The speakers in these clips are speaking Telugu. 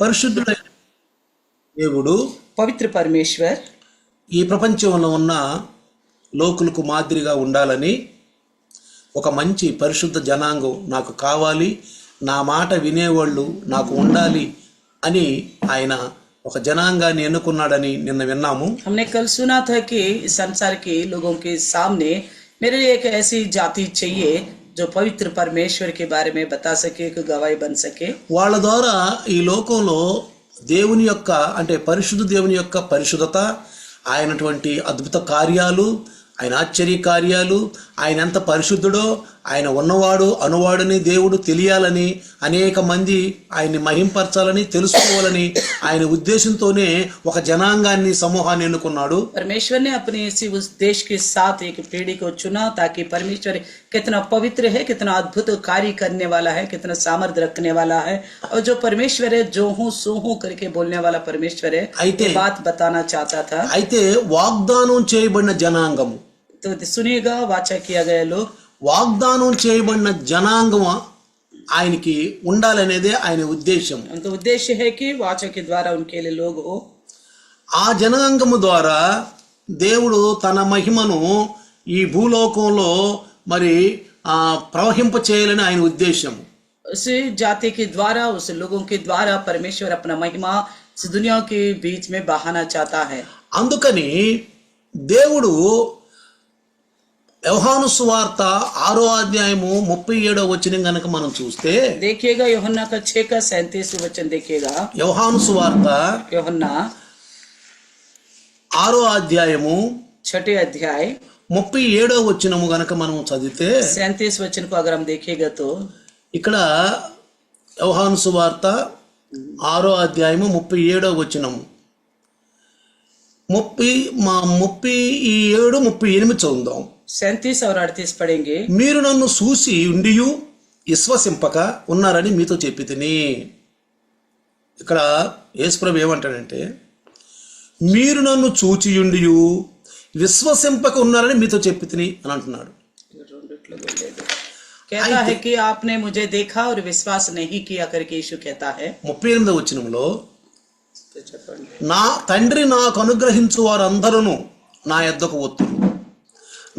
పరిశుద్ధుడైన దేవుడు पवित्र परमेश्वर ఈ ప్రపంచంలో ఉన్న లోకులకు మాదిరిగా ఉండాలని ఒక మంచి పరిశుద్ధ జనాంగం నాకు కావాలి, నా మాట వినేవాళ్ళు నాకు ఉండాలి అని ఆయన ఒక జనాంగాన్ని ఎన్నుకున్నాడని నిన్న విన్నాము. हमने कल सुना था कि इस संसार के लोगों के सामने मेरे लिए एक ऐसी जाति चाहिए जो पवित्र परमेश्वर के बारे में बता सके, एक गवाही बन सके. వాళ్ళ ద్వారా ఈ లోకంలో దేవుని యొక్క అంటే పరిశుద్ధ దేవుని యొక్క పరిశుద్ధత, ఆయనటువంటి అద్భుత కార్యాలు, ఆయన ఆశ్చర్య కార్యాలు, ఆయన ఎంత పరిశుద్ధుడో, ఆయన ఉన్నవాడు అనువాడని దేవుడు తెలియాలని, అనేక మంది ఆయన్ని మహింపరచాలని తెలుసుకోవాలని ఆయన ఉద్దేశంతోనే ఒక జనాంగాన్ని సమూహాన్ని ఎన్నుకున్నాడు. परमेश्वर ने अपने इसी उद्देश्य के साथ एक पीढ़ी को चुना ताकि परमेश्वर कितना पवित्र है, कितना अद्भुत कार्य करने वाला है, कितना सामर्थ्य रखने वाला है, और जो परमेश्वर है जो हूँ सो हूँ करके बोलने वाला परमेश्वर है, ये बात बताना चाहता था. అయితే వాగ్దానం చేయబడిన జనాంగము, तो सुनिएगा, वाचा किया गया लोग, వాగ్దానం చేయబడిన జనాంగం ఆయనకి ఉండాలనేదే ఆయన ఉద్దేశం. उनका उद्देश्य है कि वाचा के द्वारा उनके लिए लोग हो. ఆ జనాంగము ద్వారా దేవుడు తన మహిమను ఈ భూలోకంలో మరి ప్రవహింప చేయాలని ఆయన ఉద్దేశం. उस जाति के द्वारा, उस लोगों के द्वारा परमेश्वर अपना महिमा इस दुनिया के बीच में बहाना चाहता है. అందుకని దేవుడు యోహాను సువార్త 6వ అధ్యాయము 37వ వచనం గనుక మనం చూస్తే, देखिएगा यूहन्ना का 6 का 37 वचन देखिएगा. యోహాను సువార్త यूहन्ना 6వ అధ్యాయము 6 अध्याय 37వ వచనము గనుక మనం చదివితే 37 वचन को अगर हम देखेगा तो ఇక్కడ యోహాను సువార్త 6వ అధ్యాయము 37వ వచనము 37 38 చదువుదాం. 37 और 38 पढ़ेंगे. మీరు నన్ను చూసి ఉండియు విశ్వసింపక ఉన్నారని మీతో చెప్పి తిని. ఇక్కడ యేసుప్రభు ఏమంటాడంటే, మీరు నన్ను చూచియుండియు విశ్వసింపక ఉన్నారని మీతో చెప్పి తిని అని అంటున్నాడు. कहता है कि आपने मुझे देखा और विश्वास नहीं किया करके यीशु कहता है. 38వ వచనంలో, నా తండ్రి నాకు అనుగ్రహించు వారందరూ నా యొద్దకు వత్తురు,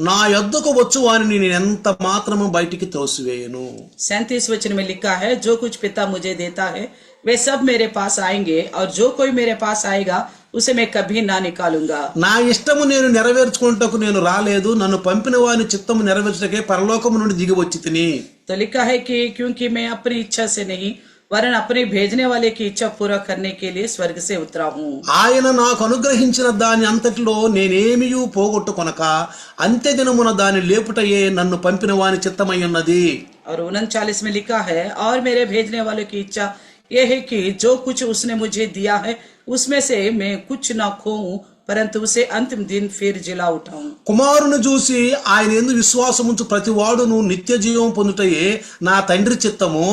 నా యొద్దకు వచ్చు వారిని నేను ఎంత మాత్రము బయటికి త్రోసివేయను. 37 वचन में लिखा है, जो कुछ पिता मुझे देता है वे सब मेरे पास आएंगे और जो कोई मेरे पास आएगा उसे मैं कभी ना निकालूंगा. నా ఇష్టము నేను నెరవేర్చుకుంటకు నేను రాలేదు, నన్ను పంపిన వాని చిత్తము నెరవేర్చుటకే పరలోకము నుండి దిగి వచ్చి తిని. तो लिखा है कि क्योंकि मैं अपनी इच्छा से नहीं वरन अपने भेजने वाले की इच्छा पूरा करने के लिए स्वर्ग से उतरा हूँ. ఆయన నాకు అనుగ్రహించిన దాని అంతటిలో నేనేమియూ పోగొట్టుకొనక అంత్య దినమున దాని లేపుటయే నన్ను పంపిన వాని చిత్తమై ఉన్నది. और 39 में लिखा है, और मेरे भेजने वाले की इच्छा यह है कि जो कुछ उसने मुझे दिया है उसमें से मैं कुछ ना खोऊं परंतु उसे अंतिम दिन फिर जिला उठाऊं. కుమారుని చూసి ఆయన యందు విశ్వాసముంచు ప్రతి వాడును నిత్య జీవం పొందుటయే నా తండ్రి చిత్తము,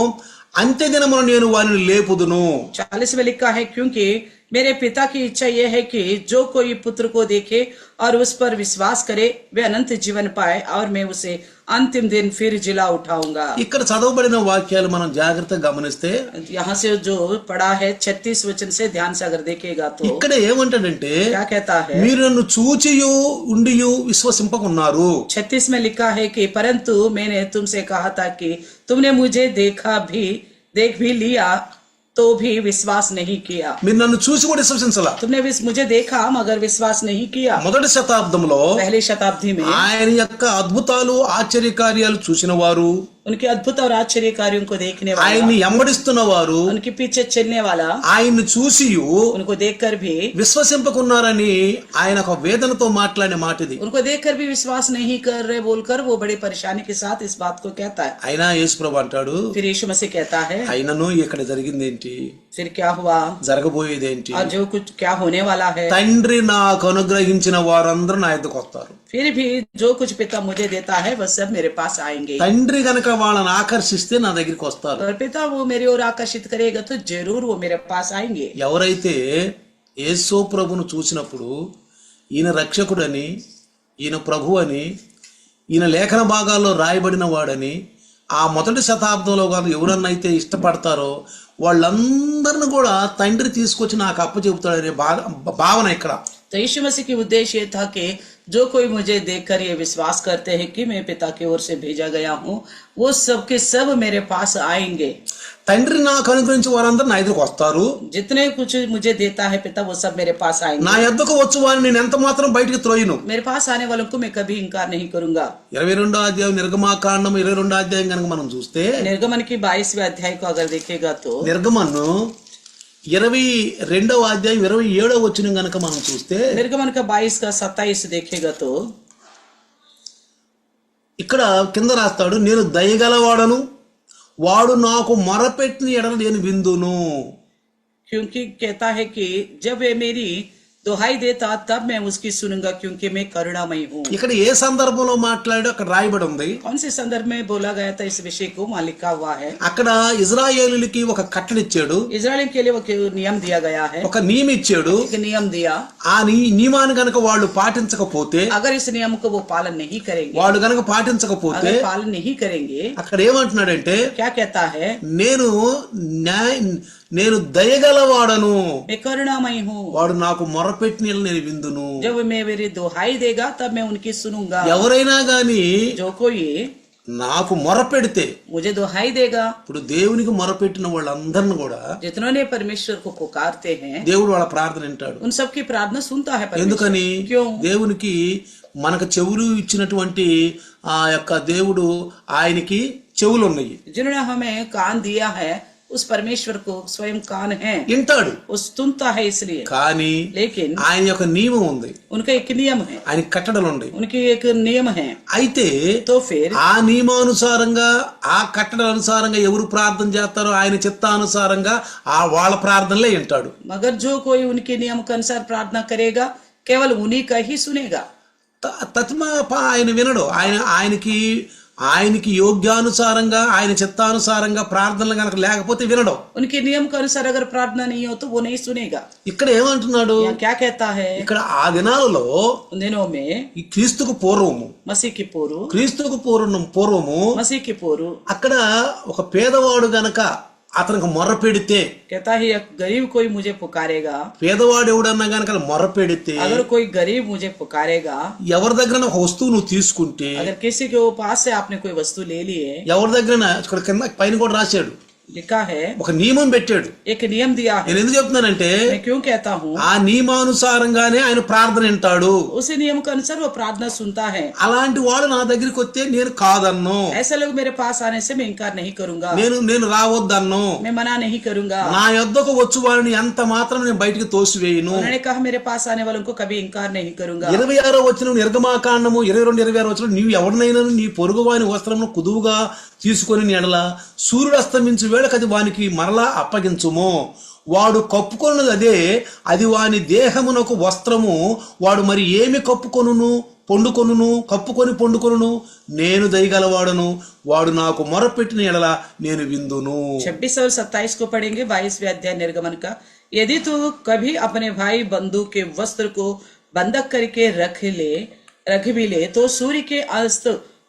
అంత్య దినమున నేను వారిని లేపుదును. 40 में लिखा है, क्योंकि मेरे पिता की इच्छा यह है कि जो कोई पुत्र को देखे और उस पर विश्वास करे वे अनंत जीवन पाए और मैं उसे अंतिम दिन फिर जिला उठाऊंगा. ఇక్కడ చదవబడిన వాక్యాలు మనం జాగ్రత్తగా గమనిస్తే, यहाँ से जो पढ़ा है 36 वचन से ध्यान से अगर देखेगा तो ఇక్కడ ఏమంటాడంటే, क्या कहता है. మీరు నన్ను చూచియు ఉండియు విశ్వసింపకున్నారు. 36 में लिखा है कि परंतु मैंने तुमसे कहा था कि तुमने मुझे देख भी लिया तो भी विश्वास नहीं किया. మీరు నన్ను చూసి కూడా విశ్వసించాల. तुमने मुझे देखा मगर विश्वास नहीं किया. మొదటి శతాబ్దంలో पहली शताब्दी में ఆయన యొక్క అద్భుతాలు ఆశ్చర్య కార్యాలు చూసిన వారు, उनके अद्भुत और आश्चर्य कार्यों को देखने वाला, ఆయన్ని ఎంబడిస్తున్న వారు, उनके पीछे चलने वाला, ఆయన్ని చూసియు उनको देखकर भी విశ్వసింపకున్నారని ఆయన ఒక వేదనతో మాట్లాడిన మాట ఇది. उनको देखकर भी विश्वास नहीं कर रहे बोलकर वो बड़ी परेशानी के साथ इस बात को कहता है. అయినా యేసుప్రభు అంటాడు, फिर यीशु मसीह कहता है, అయినను ఇక్కడ జరిగింది ఏంటి, फिर क्या हुआ, జరగబోయేది ఏంటి, और जो कुछ क्या होने वाला है. తండ్రి నాకు అనుగ్రహించిన వారందరూ నా యొద్దకు వస్తారు. फिर भी जो कुछ पिता मुझे देता है वह सब मेरे पास आएंगे. తండ్రి గనక వాళ్ళని ఆకర్షిస్తే నా దగ్గరికి వస్తారు. और पिता वो मेरी ओर आकर्षित करेगा तो जरूर वो मेरे पास आएंगे. ఎవరైతే యేసు ప్రభును చూసినప్పుడు ఈయన రక్షకుడని, ఈయన ప్రభు అని, ఈయన లేఖన భాగాల్లో రాయబడిన వాడని ఆ మొదటి శతాబ్దంలో కానీ ఎవరన్నైతే ఇష్టపడతారో వాళ్ళందరిని కూడా తండ్రి తీసుకొచ్చి నాకు అప్పచెబుతాడనే భావన ఇక్కడ. तो यीशु मसीह की उद्देश्य ये था कि जो कोई मुझे देखकर ये विश्वास करते हैं कि मैं पिता की ओर से भेजा गया हूँ, वो सब के सब मेरे पास आएंगे. తండ్రి నాకు అనుగ్రహించి వారందరూ నా ఎదురుకు వస్తారు. जितने कुछ मुझे देता है पिता, वो सब मेरे पास నా आएंगे. యొద్దకు వచ్చు వారిని నేను ఎంత మాత్రం బయటికి త్రోయను. मेरे पास आने वालों को मैं कभी इनकार नहीं करूंगा. 22వ అధ్యాయం నిర్గమాకాండం 22వ అధ్యాయం కనుక మనం చూస్తే निर्गमन की 22वें अध्याय को अगर देखेगा तो నిర్గమను 22వ అధ్యాయం 27వ వచనం కనుక మనం చూస్తే निर्गमन का 22 का 27 देखेगा तो ఇక్కడ కింద రాస్తాడు, నేను దయగలవాడను, వాడు నాకు మొరపెట్టిన ఎడల నేను విందును. क्योंकि कहता है कि जब वे मेरी दुहाई देता तब मैं उसकी सुनूंगा, क्योंकि मैं करुणामयी हूँ. ఇక్కడ ఏ సందర్భంలో మాట్లాడో అక్కడ రాయబడి ఉంది. कौन से संदर्भ में बोला गया था इस विषय को, वहाँ लिखा हुआ है. అక్కడ ఇజ్రాయేలులకి ఒక కట్టడి ఇచ్చాడు, इजराइल के लिए वो नियम दिया गया है, ఒక నియమం ఇచ్చాడు. एक नियम दिया. ఆ నియమాన్ని గనక వాళ్ళు పాటించకపోతే, अगर इस नियम को वो पालन नहीं करेंगे, వాళ్ళు గనక పాటించకపోతే अगर पालन नहीं करेंगे, అక్కడ ఏమంటున్నాడంటే, क्या कहता है, నేను దయగలవాడను, मैं करुणामयी हूँ. వాడు నాకు మొరపెట్టిన ఎడల నేను విందును. जब मैं मेरी दुहाई देगा तब मैं उनकी सुनूंगा. ఎవరైనా గాని जो कोई నాకు మొరపెడితే, मुझे दुहाई देगा, ఇప్పుడు దేవునికి మొరపెట్టిన వాళ్ళందరిని కూడా जितनों ने परमेश्वर को पुकारते हैं, దేవుడు వాళ్ళ ప్రార్థన వింటాడు. उन सबकी प्रार्थना सुनता है परमेश्वर. ఎందుకని? क्यों? దేవునికి మనకు చెవులు ఇచ్చినటువంటి ఆ యొక్క దేవుడు, ఆయనకి చెవులు ఉన్నాయి, जिन्होंने हमें कान दिया है, उस परमेश्वर को स्वयं कान है, వింటాడు. वो सुनता है. इसलिए కానీ लेकिन ఆయన యొక్క నియమం ఉంది, उनका एक नियम है, ఆయన కట్టడలు ఉన్నాయి. उनकी एक नियम है. అయితే तो फिर ఆ నియమానుసారంగా, ఆ కట్టడల అనుసారంగా ఎవరు ప్రార్థన చేస్తారో ఆయన చిత్తానుసారంగా ఆ వాళ్ళ ప్రార్థనలే వింటాడు. मगर जो कोई उनके नियम के अनुसार प्रार्थना करेगा, केवल उन्हीं का ही सुनेगा. ఆయన వినడు. ఆయనకి యోగ్యానుసారంగా, ఆయన చిత్తానుసారంగా ప్రార్థనలు కనుక లేకపోతే వినడు. उनके नियम के अनुसार अगर प्रार्थना नहीं हो तो वो नहीं सुनेगा. ఇక్కడ ఏమంటున్నాడు? यहाँ क्या कहता है, ఇక్కడ ఆ దినాలలో उन दिनों में ఈ క్రీస్తుకు పూర్వము, मसीह की पूर्व, मसीह की पूर्व, అక్కడ ఒక పేదవాడు గనక అతనికి మొర్ర పెడితే, कहता है एक गरीब कोई मुझे पुकारेगा, పేదవాడు ఎవడన్నా గనక మొర్ర పెడితే, अगर कोई गरीब मुझे पुकारेगा, ఎవరి దగ్గర ఒక వస్తువు నువ్వు తీసుకుంటే, अगर किसी के पास से आपने कोई वस्तु ले ली है, ఎవరి దగ్గర ఇక్కడ కింద పైన కూడా రాశాడు, लिखा है, ఒక నియమం పెట్టాడు. एक नियम दिया है. నేను ఎందుకు చెప్తున్నానంటే, मैं क्यों कहता हूँ, ఆ నియమానుసారంగానే ఆయన ప్రార్థన వింటాడు. उसी नियम के अनुसार वो प्रार्थना सुनता है. అలాంటి వాడు నా దగ్గరికి వస్తే నేను కాదన్ను, ऐसे लोग मेरे पास आने से मैं इनकार नहीं करूंगा, నేను రావద్దన్ను. मैं मना नहीं करूंगा. నా యొద్దకు వచ్చు వారిని ఎంత మాత్రం నేను బయటికి తోసివేయను. उन्होंने कहा मेरे पास आने वालों को कभी इनकार नहीं करूंगा. 26వ వచనం నిర్గమాకాండము 22-26 వచనం, నీవు ఎవరినైనా నీ పొరుగు వాని వస్త్రమును కుదువుగా తీసుకొని ఎడల సూర్యుడు అస్తమించు వేళకు అది వానికి మరలా అప్పగించుము. వాడు కప్పుకొన్నది అదే, అది వాని దేహమునకు వస్త్రము. వాడు మరి ఏమి కప్పుకొనును కప్పుకొని పండుకొనును. నేను దయగలవాడను, వాడు నాకు మొరపెట్టిన ఎడల నేను విందును. 26 और 27 को पढ़ेंगे. 22वें अध्याय निर्गमन का. यदि तू कभी अपने भाई बंधु के वस्त्र को बंधक करके रख भी ले तो सूर्य के अस्त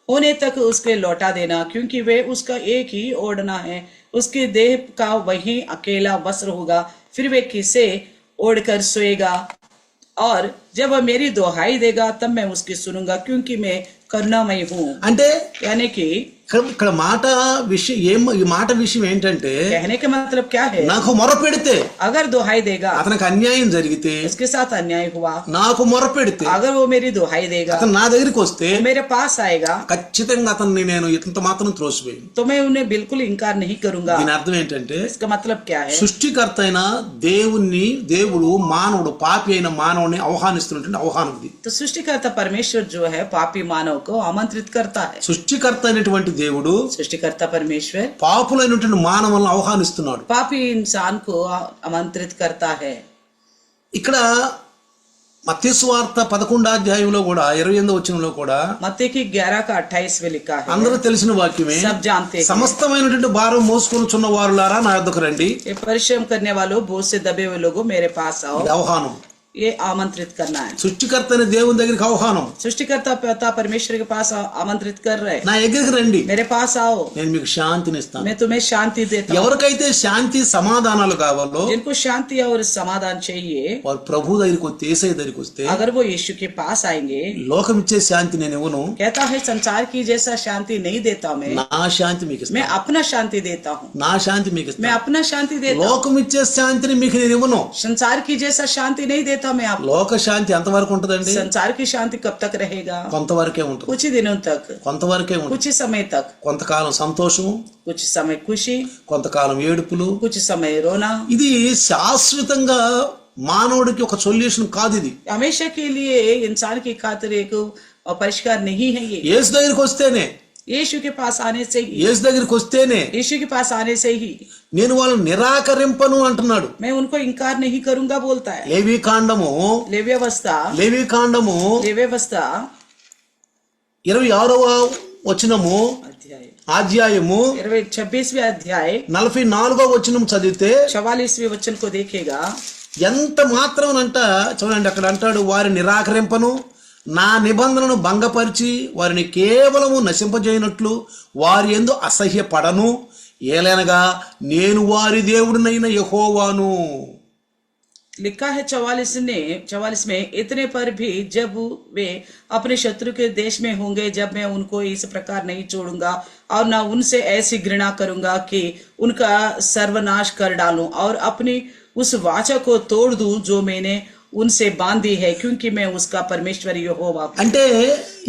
होने तक उसके लौटा देना, क्योंकि वे उसका एक ही ओढ़ना है, उसके देह का वही अकेला वस्त्र होगा, फिर वे किसे ओढ़कर सोएगा. और जब वह मेरी दुहाई देगा तब मैं उसकी सुनूंगा, क्योंकि मैं करुणामयी हूँ. అంటే यानी कि ఇక్కడ మాట విషయం ఈ మాట విషయం ఏంటంటే, कहने का मतलब क्या है, నాకు మొర పెడితే, अगर दुहाई देगा, అతనికి అన్యాయం జరిగితే, उसके साथ अन्याय हुआ, నాకు మొర పెడితే, अगर वो मेरी दुहाई देगा, అతను నా దగ్గరికి వస్తే मेरे पास आएगा, ఖచ్చితంగా అతన్ని నేను ఇంత మాత్రం త్రోసివేయను. तो मैं उन्हें बिल्कुल इनकार नहीं करूंगा. దీని అర్థం ఏంటంటే, इसका मतलब क्या है, సృష్టికర్త అయిన దేవుడు మానవుడు, పాపి అయిన మానవుడిని ఆహ్వానిస్తున్నటువంటి ఆహ్వానం ఇది. तो सृष्टिकर्ता परमेश्वर जो है पापी मानव को आमंत्रित करता है. సృష్టికర్త అయినటువంటి దేవుడు सृष्टिकर्ता परमेश्वर పాపులైనటువంటి మానవులను ఆహ్వానిస్తున్నాడు. पापी इंसान को आमंत्रित करता है. ఇక్కడ మత్తయి సువార్త 11వ అధ్యాయంలో కూడా 28వ వచనంలో కూడా मत्ती की 11 का 28 में लिखा है, అందరూ తెలిసిన వాక్యమే, सब जानते हैं, సమస్తమైనటువంటి భారం మోసుకొనుచున్న వారులారా నా యొద్దకు రండి. ये परिश्रम करने वालों, बोझ से दबे हुए लोगो मेरे पास आओ. ఆహ్వానం. ये आमंत्रित करना है। సృష్టికర్త అనే దేవుని దగ్గరికి ఆహ్వానం, सृष्टिकर्ता पिता परमेश्वर के पास आमंत्रित कर रहे हैं, నా దగ్గరికి రండి, मेरे पास आओ, నేను మీకు శాంతిని ఇస్తాను. मैं तुम्हें शांति देता हूँ। ఎవరికైతే శాంతి సమాధానాలు కావాలో जिनको शांति और समाधान चाहिए, వారు ప్రభు దగ్గరికి వస్తే, యేసయ్య దగ్గరికి వస్తే, अगर वो यीशु के पास आएंगे, లోకం ఇచ్చే శాంతి నేను ఇవ్వను, कहता है संसार की जैसा शांति नहीं देता मैं, నా శాంతి మీకు मैं ఇస్తాను, अपना शांति देता हूँ, నా శాంతి మీకు मैं ఇస్తాను. अपना शांति देता हूँ। లోకం ఇచ్చే శాంతిని మీకు నేను ఇవ్వను. संसार की जैसा शांति नहीं देता मैं आपको। లోక శాంతి ఎంతవరకు ఉంటదండి? संसार की शांति कब तक रहेगा? కొంతవరకే ఉంటుంది, कुछ ही दिनों तक, కొంతవరకే ఉంటుంది. कुछ ही समय तक, కొంతకాలం సంతోషము, कुछ समय खुशी, కొంతకాలం ఏడుపులు. कुछ समय रोना। ఇది శాశ్వతంగా మానవుడికి ఒక సొల్యూషన్ కాదు. ఇది हमेशा के लिए इंसान की खातिर एक परिष्कार नहीं है ये। యేసు దగ్గరికి వస్తేనే, यीशु के पास आने से ही, యేసు దగ్గరికి వస్తేనే यीशु के पास आने से ही నేను వాళ్ళని నిరాకరింపను అంటున్నాడు. मैं उनको इनकार नहीं करूंगा बोलता है। లేవి కాండము लेव्यवस्था 26వ వచనము అధ్యాయము 26वें अध्याय 44వ వచనం చదివితే 44वें वचन को देखेगा। ఎంత మాత్రం అంట చూడండి, అక్కడ అంటాడు, వారి నిరాకరింపను, నా నిబంధనను భంగపరిచి వారిని కేవలము నశింపజేయనట్లు వారి యందు అసహ్యపడను, ఏలనగా నేను వారి దేవుడినైన యెహోవాను. लिखा है 44 में, इतने पर भी जब वे अपने शत्रु के देश में होंगे, जब मैं उनको इस प्रकार नहीं छोड़ूंगा और न उनसे ऐसी घृणा करूंगा कि उनका सर्वनाश कर डालूं और अपनी उस वाचा को तोड़ दूं जो मैंने उनसे बांधी है, क्योंकि मैं उसका परमेश्वर यहोवा। అంటే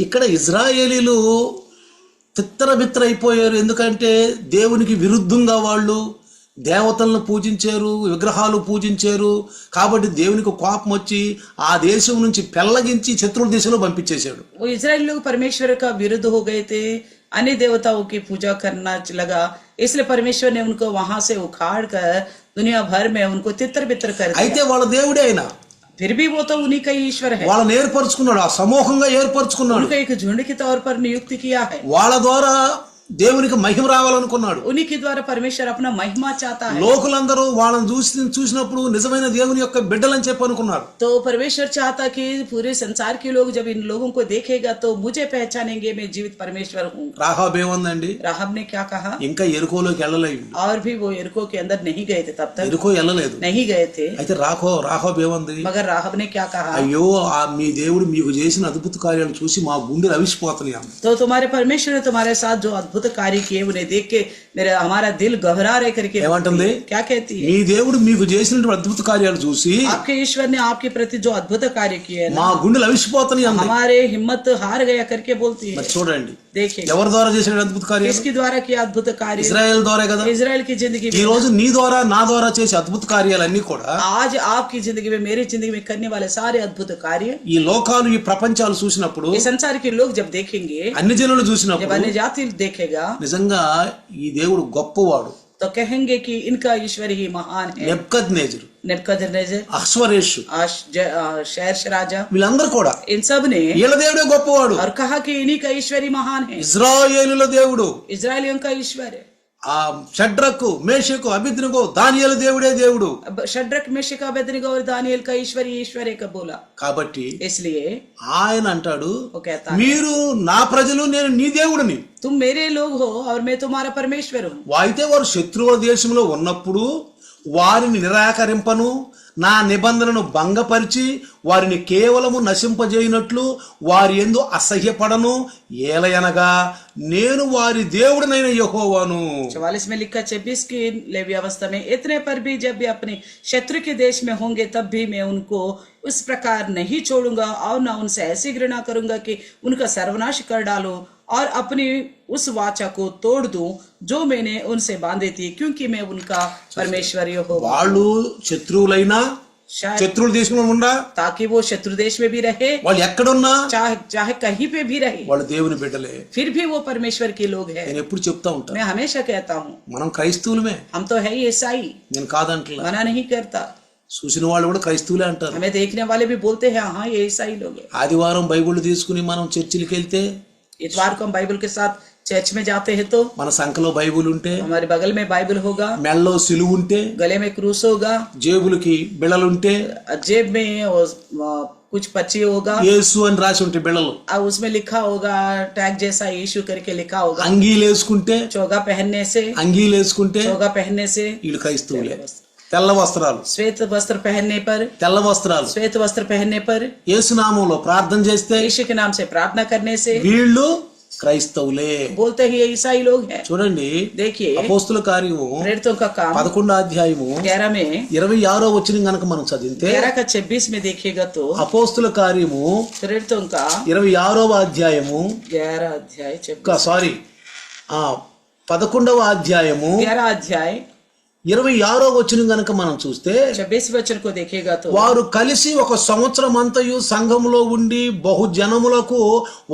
ఇక్కడ ఇజ్రాయేలీలు తిత్తరబిత్తర అయిపోయారు. ఎందుకంటే దేవునికి విరుద్ధంగా వాళ్ళు దేవతలను పూజించారు, విగ్రహాలు పూజించారు. కాబట్టి దేవునికి కోపం వచ్చి ఆ దేశం నుంచి పెళ్లగించి శత్రువుల దేశంలో పంపించేశాడు. वो इजराइल लोग परमेश्वर का विरुद्ध हो गए थे, अन्य देवताओं की पूजा करना लगा, इसलिए परमेश्वर ने उनको वहां से उखाड़ कर दुनिया भर में उनको तितर बितर कर दिया। అయితే వాళ్ళ దేవుడే ఆయన, फिर भी वो तो उन्हीं का ही ईश्वर है। వాళ్ళని ఏర్పరచుకున్నాడు, ఆ సమూహంగా ఏర్పరచుకున్నాడు. उनको एक झुंड के तौर पर नियुक्त किया है, వాళ్ళ ద్వారా దేవునికి మహిమ రావాలనుకున్నాడు. उन्हीं के द्वारा परमेश्वर अपना महिमा चाहता है। లోకులందరూ వాళ్ళని చూసినప్పుడు నిజమైన దేవుని యొక్క బిడ్డలని చెప్పి అనుకున్నారు. तो परमेश्वर चाहता कि पूरे संसार के लोग जब इन लोगों को देखेगा तो मुझे पहचानेंगे, मैं जीवित परमेश्वर हूँ। రాహాబు ఏముందండి, राहब ने क्या कहा? ఇంకా ఎరుకోలోకి వెళ్ళలేదు, और भी वो यरीहो के अंदर नहीं गए थे, तब तक ఎరుకో వెళ్ళలేదు. नहीं गए थे। అయితే రాహాబు ఏముంది, मगर राहब ने क्या कहा? అయ్యో మీ దేవుడు మీకు చేసిన అద్భుత కార్యాలను చూసి మా గుండెలు అవిసిపోతున్నాయి అన్న. तो तुम्हारे परमेश्वर ने तुम्हारे साथ जो अद्भुत कार्य किए उन्हें देख के हमारा दिल घबरा रहे करके ఏమంటుంది, क्या कहती है? మీ దేవుడు మీకు చేసినటువంటి అద్భుత కార్యాలు చూసి आपके ईश्वर ने आपके प्रति जो अद्भुत कार्य किए हैं, మా గుండెలు అవిసిపోతున్నాయి అన్న. हमारे हिम्मत हार गया करके बोलती है। మరి చూడండి, देखिए ఎవరి ద్వారా చేసిన అద్భుత కార్యాలు? किसके द्वारा किया अद्भुत कार्य? ఇజ్రాయెల్ ద్వారా కదా. इजराइल की जिंदगी ఈ में। రోజు నీ ద్వారా నా ద్వారా చేసే అద్భుత కార్యాలన్నీ కూడా आज आपकी जिंदगी में, मेरी जिंदगी में करने वाले सारे अद्भुत कार्य ఈ లోకాలు ఈ ప్రపంచాలు చూసినప్పుడు, ये संसार के लोग जब देखेंगे, అన్ని జనులు जब చూసినప్పుడు अन्य जाति देखेगा, నిజంగా ఈ దేవుడు గొప్పవాడు. तो कहेंगे कि इनका ईश्वर ही महान है। నెబ్కద్నేజరు, नेबुकदनेस्सर, అహ్ష్వరోషు, शेरश राजा, వీళ్ళందరూ కూడా इन सब ने వీళ్ళ దేవుడే గొప్పవాడు. और कहा कि इन्हीं का ईश्वर ही महान है, ఇజ్రాయేలుల దేవుడు, इजरायलियों का ईश्वर है। ఆ షడ్రకు మేషకు అబేద్నెగో దానియేలు దేవుడే దేవుడు. अब शद्रक मेशक अबेदनगो और दानिయేल का ईश्वर ही ईश्वर है बोला। కాబట్టి इसलिए ఆయన అంటాడు, वो कहता है, మీరు నా ప్రజలు, నేను నీ దేవుడిని. तुम मेरे लोग हो और मैं तुम्हारा परमेश्वर हूँ। అయితే వారు శత్రువుల దేశంలో ఉన్నప్పుడు వారిని నిరాకరింపను, నా నిబంధనను భంగపరిచి వారిని కేవలము నశింపజేయనట్లు వారి యందు అసహ్యపడను, ఏలయనగా నేను వారి దేవుడినైన యెహోవాను. 44 में लिखा 26 की लेवी अवस्था में, इतने पर भी जब भी अपने शत्रु के देश में होंगे तब भी मैं उनको उस प्रकार नहीं छोड़ूंगा और न उनसे ऐसी घृणा करूंगा कि उनका सर्वनाश कर डालूं और अपनी उस वाचा को तोड़ दूं जो मैंने उनसे बांधी थी, क्योंकि मैं उनका परमेश्वर यहोवा। వాళ్ళు శత్రువులైనా శత్రువుల దేశంలో ఉండా, ताकि वो शत्रु देश में भी रहे, వాళ్ళు ఎక్కడున్నా चाहे कहीं पे भी रहे, వాళ్ళు దేవుని బిడ్డలే. फिर भी वो परमेश्वर के लोग हैं। నేను ఎప్పుడు చెప్తా ఉంటాను, मैं हमेशा कहता हूँ, మనం క్రైస్తవులమే, हम तो है ही ईसाई, నేను కాదంటలా. मना नहीं करता। చూసిన వాళ్ళు కూడా క్రైస్తవులే అంటారు. हमें देखने वाले भी बोलते हैं हाँ ये ईसाई लोग हैं। ఆదివారం బైబిల్ తీసుకుని మనం చర్చిలకు వెళ్తే इतवार को हम बाइबल के साथ चर्च में जाते हैं तो మన సంఖలో బైబిల్ ఉంటే, हमारे बगल में बाइबल होगा, మెళ్ళలో సిలువ ఉంటే, गले में क्रूस होगा, జేబులకి బిళ్ళలుంటే, जेब में कुछ पर्ची होगा యేసు అని రాసి ఉంటే బిళ్ళలు, और उसमें लिखा होगा टैग जैसा यीशु करके लिखा होगा। అంగీలు వేసుకుంటే, चोगा पहनने से, అంగీలు వేసుకుంటే चोगा पहनने से, వీళ్ళు క్రైస్తవులే. తెల్ల వస్త్రాలు, श्वेत वस्त्र पहनने पर, తెల్ల వస్త్రాలు, श्वेत वस्त्र पहनने पर, యేసు నామంలో ప్రార్థన చేస్తే यीशु के नाम से प्रार्थना करने से వీళ్ళు క్రైస్తవులే. बोलते ही ये ईसाई लोग हैं। చూడండి, देखिए అపోస్తుల కార్యము प्रेरितों का काम 11వ అధ్యాయము 11 में 26వ వచనం గనక మనం చదివితే, 11 का 26 में देखिएगा तो అపోస్తుల కార్యము प्रेरितों का 26వ అధ్యాయము 11 अध्याय 26 సారీ 11వ అధ్యాయము 11 अध्याय 26వ వచనం గనక మనం చూస్తే, 26 वचन को देखिएगा तो వారు కలిసి ఒక సంవత్సరం అంతయు సంఘములో ఉండి బహుజనములకు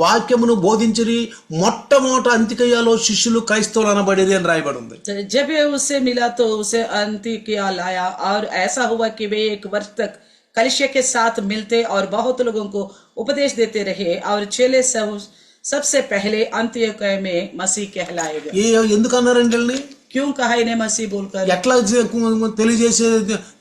వాక్యమును బోధించిరి. మొట్టమొదట అంతికయ్యలో శిష్యులు క్రైస్తవులు అనబడేది అని రాయబడి ఉంది. तो जब ये उससे मिला तो उसे अंतिकिया लाया, और ऐसा हुआ कि वे 1 वर्ष तक कलिशे के साथ मिलते और बहुत लोगों को उपदेश देते रहे, और चेले सबसे पहले अंत्योक्य में मसीह कहलाए गए। ఎందుకు అన్నారండి వీళ్ళని? क्यों कहा इन्हें मसीह बोलकर? ఎట్లా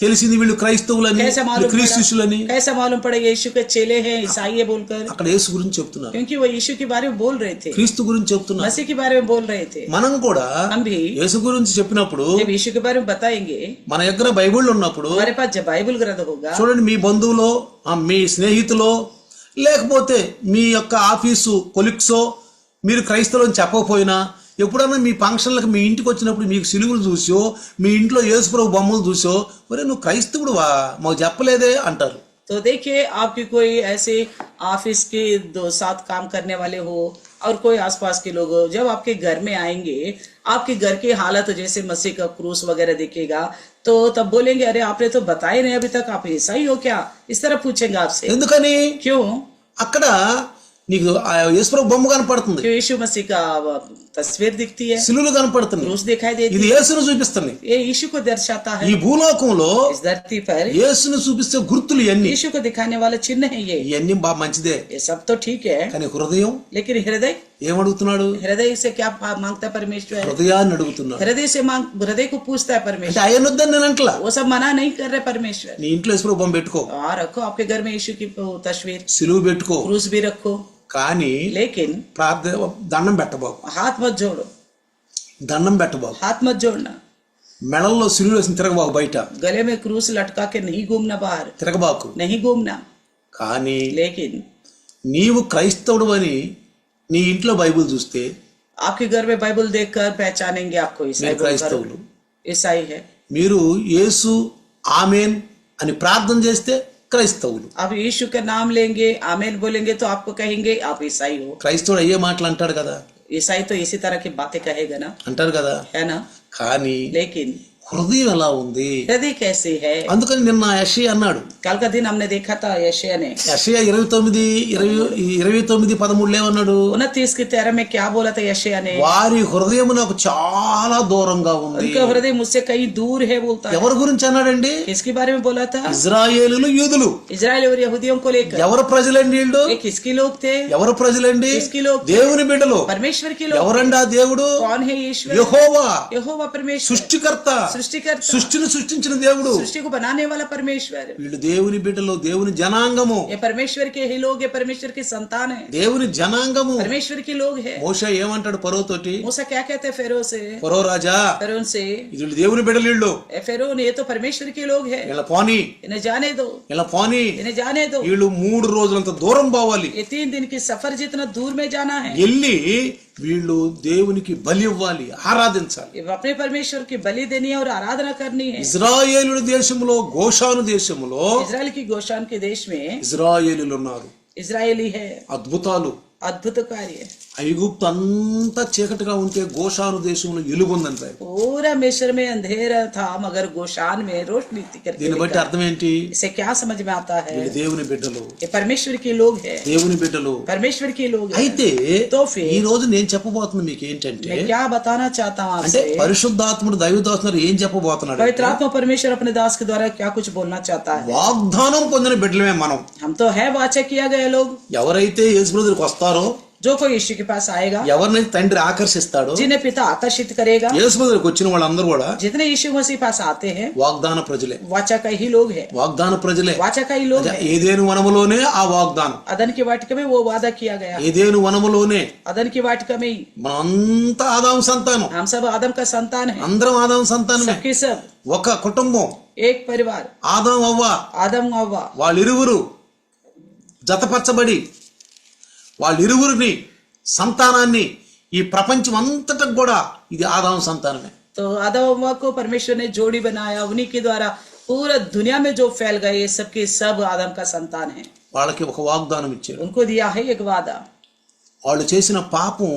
తెలిసింది వీళ్ళు క్రైస్తవులని, कैसे క్రీస్తు శిష్యులని? कैसे मालूम पड़ेगा यीशु के चेले हैं, ईसाई है बोलकर? అక్కడ యేసు గురించి చెప్తున్నారు, क्योंकि वो यीशु के बारे में बोल रहे थे, క్రీస్తు గురించి చెప్తున్నారు. मसीह के बारे में बोल रहे थे। మనం కూడా हम भी యేసు గురించి చెప్పినప్పుడు, जब यीशु के बारे में बताएंगे, మన దగ్గర బైబిల్ ఉన్నప్పుడు, हमारे पास जब बाइबल ग्रंथ होगा, చూడండి, మీ బంధువులో, మీ స్నేహితులో, లేకపోతే మీ యొక్క ఆఫీసు కొలిక్సో మీరు క్రైస్తవులు అని చెప్పకపోయినా, ఎప్పుడన్నా మీ ఫంక్షన్లకు మీ ఇంటికి వచ్చినప్పుడు మీకు సిలువులు చూసో, మీ ఇంట్లో యేసుప్రభు బొమ్మలు చూసో, మరి నువ్వు క్రైస్తవుడువా మాకు చెప్పలేదే అంటారు. तो देखिए आपकी कोई ऐसे ऑफिस के दो साथ काम करने वाले हो और कोई आसपास के लोग हो, जब आपके घर में आएंगे, आपके घर की हालत जैसे मसीह का क्रूस वगैरह दिखेगा, तो तब बोलेंगे अरे आपने तो बताया नहीं अभी तक, आप ईसाई हो क्या? इस तरह पूछेंगे आपसे। ఎందుకని? क्यों? అక్కడ నీకు యేసుప్రభు బొమ్మ కనపడుతుంది, क्यों यीशु मसीह का तस्वीर दिखती है, సిలువలు కనపడుతుంది, क्रूस दिखाई देती ఇది యేసును చూపిస్తుంది. है, ये यीशु को दर्शाता है। ఈ భూలోకంలో इस धरती पर యేసును చూపిస్తే గుర్తులు ఇవన్నీ, यीशु को दिखाने वाला चिन्ह है ये ఇవన్నీ బాగా మంచిదే. ये सब तो ठीक है, కానీ హృదయం लेकिन हृदय, ఏమడుగుతున్నాడు? हृदय से क्या मांगता है परमेश्वर? హృదయాన్ని అడుగుతున్నాడు. हृदय से हृदय को पूछता है అంటే परमेश्वर। అయ్యనొద్దని నేను అంటలా, वो सब मना नहीं कर रहे परमेश्वर। నీ ఇంట్లో యేసుప్రభు బొమ్మ పెట్టుకో, रखो आपके घर में यीशु की तस्वीर, సిలువు పెట్టుకో, क्रूस भी रखो, కానీ लेकिन దండం పెట్టబాకు, हाथ मत जोड़ो, దండం పెట్టబాకు, हाथ मत जोड़ना, మెడల్లో సిలువు వేసిన తిరగబాకు, బయట गले में क्रूस लटका के नहीं घूमना, बाहर తిరగబాకు. नहीं घूमना। కానీ लेकिन నీవు క్రైస్తవుడు అని నీ ఇంట్లో బైబిల్ చూస్తే आपके घर में बाइबल देखकर पहचानेंगे आपको ईसाई మీరు క్రైస్తవులు. बोलकर, ईसाई है। మీరు యేసు ఆమెన్ అని ప్రార్థన చేస్తే క్రైస్తవులు. आप यीशु का नाम लेंगे, आमीन बोलेंगे, तो आपको कहेंगे आप ईसाई हो। క్రైస్తవుడు అయ్యే మాటలు అంటాడు కదా, ईसाई तो इसी तरह की बातें कहेगा ना, అంటారు కదా. है ना? కానీ लेकिन హృదయం ఎలా ఉంది? हृदय कैसी है? అందుకని నిన్న యెషయా అన్నాడు, कल का दिन हमने देखा था यशायाह ने యెషయా 29:13 ఏమన్నాడు? 29 की 13 में क्या बोला था यशायाह ने? వారి హృదయం నాకు చాలా దూరంగా ఉంది. उनका हृदय मुझसे कहीं दूर है बोलता है। ఎవరి గురించి అన్నాడండి? किसके बारे में बोला था? ఇజ్రాయేలులు, యూదులు. इजराइल और यहूदियों को लेकर। ఎవరు ప్రజలండి వీళ్ళు? ये किसके लोग थे? ఎవరు ప్రజలండి? किसके लोग? దేవుని బిడ్డలు. परमेश्वर के लोग। ఎవరండి ఆ దేవుడు? कौन है ईश्वर? యెహోవా, यहोवा परमेश्वर, సృష్టికర్త, सृष्टिकर्ता, సృష్టిని సృష్టించిన దేవుడు. सृष्टि को बनाने वाला परमेश्वर। వీళ్ళు దేవుని బిడ్డలు, దేవుని జనాంగము, ये परमेश्वर के ही लोग, ये परमेश्वर की संतान है, దేవుని జనాంగము. परमेश्वर के लोग है। మోషే ఏమంటాడు ఫరో తోటి? मूसा क्या कहते हैं फेरो से? ఫరో రాజా, फेरो से, వీళ్ళు దేవుని బిడ్డలు, వీళ్ళు ए फेरो ने, ये तो परमेश्वर के लोग है, ఇలా పోనీ, इन्हें जाने दो, ఇలా పోనీ. इन्हें जाने दो। వీళ్ళు 3 రోజులంత దూరం పోవాలి. ये 3 दिन की सफर जितना दूर में जाना है, వెళ్ళి వీళ్ళు దేవునికి బలి ఇవ్వాలి, ఆరాధించాలి. ये अपने परमेश्वर की बलि देनी है और आराधना करनी है। ఇజ్రాయేలు దేశంలో, గోషాను దేశంలో इजराइल की गोशान के देश में ఇజ్రాయేలీలు ఉన్నారు. इजरायली है, అద్భుతాలు. अद्भुत कार्य। ఐగుప్తు అంతా చీకటిగా ఉంటే గోషాను దేశంలో వెలుగుందంటారు. पूरा मिस्र में अंधेरा था मगर गोशान में रोशनी करके దీన్ని బట్టి అర్థం ఏంటి? इसे क्या समझ में आता है? వీళ్ళు దేవుని బిడ్డలు, ये परमेश्वर के लोग हैं, దేవుని బిడ్డలు. परमेश्वर के लोग हैं। అయితే तो फिर ఈ రోజు నేను చెప్పబోతున్నా మీకు ఏంటంటే, मैं क्या बताना चाहता हूँ అంటే आपसे? పరిశుద్ధాత్ముడు దైవదాసుడు ఏం చెప్పబోతున్నాడు? पवित्र आत्मा परमेश्वर अपने दास के द्वारा क्या कुछ बोलना चाहता है? వాగ్దానం పొందిన బిడ్డలమే మనం. हम तो है वाचा किया गया लोग, ఎవరైతే యేసు బ్రదర్కి వస్తారో, जो कोई यीशु के पास आएगा, ఎవరినైతే తండ్రి ఆకర్షిస్తాడో, जिन्हें पिता आकर्षित करेगा, యేసు దగ్గరికి వచ్చిన వాళ్ళందరూ కూడా जितने यीशु मसीह पास आते हैं వాగ్దాన ప్రజలే. वाचा का ही लोग है, వాగ్దాన ప్రజలే. वाचा का ही लोग है। ఏదేను వనములోనే ఆ వాగ్దానం, अदन की वाटिका में वो वादा किया गया, ఏదేను వనములోనే. अदन की वाटिका में ही మనంతా ఆదాము సంతానం, हम सब आदम का संतान है, అందరం ఆదాము సంతానమే. सबके सब ఒక కుటుంబం, एक परिवार, ఆదాము అవ్వ, आदम हव्वा, వాళ్ళిరువురు జతపరచబడి వాళ్ళిరువురిని సంతానాన్ని ఈ ప్రపంచం అంతటా కూడా ఇది ఆదాము సంతానమే. तो आदम हव्वा को परमेश्वर ने जोड़ी बनाया, उन्हीं के द्वारा पूरा दुनिया में जो फैल गए ये सबके सब आदम का संतान है। వాళ్ళకి ఒక వాగ్దానం ఇచ్చాడు. उनको दिया है एक वादा, వాళ్ళు చేసిన పాపం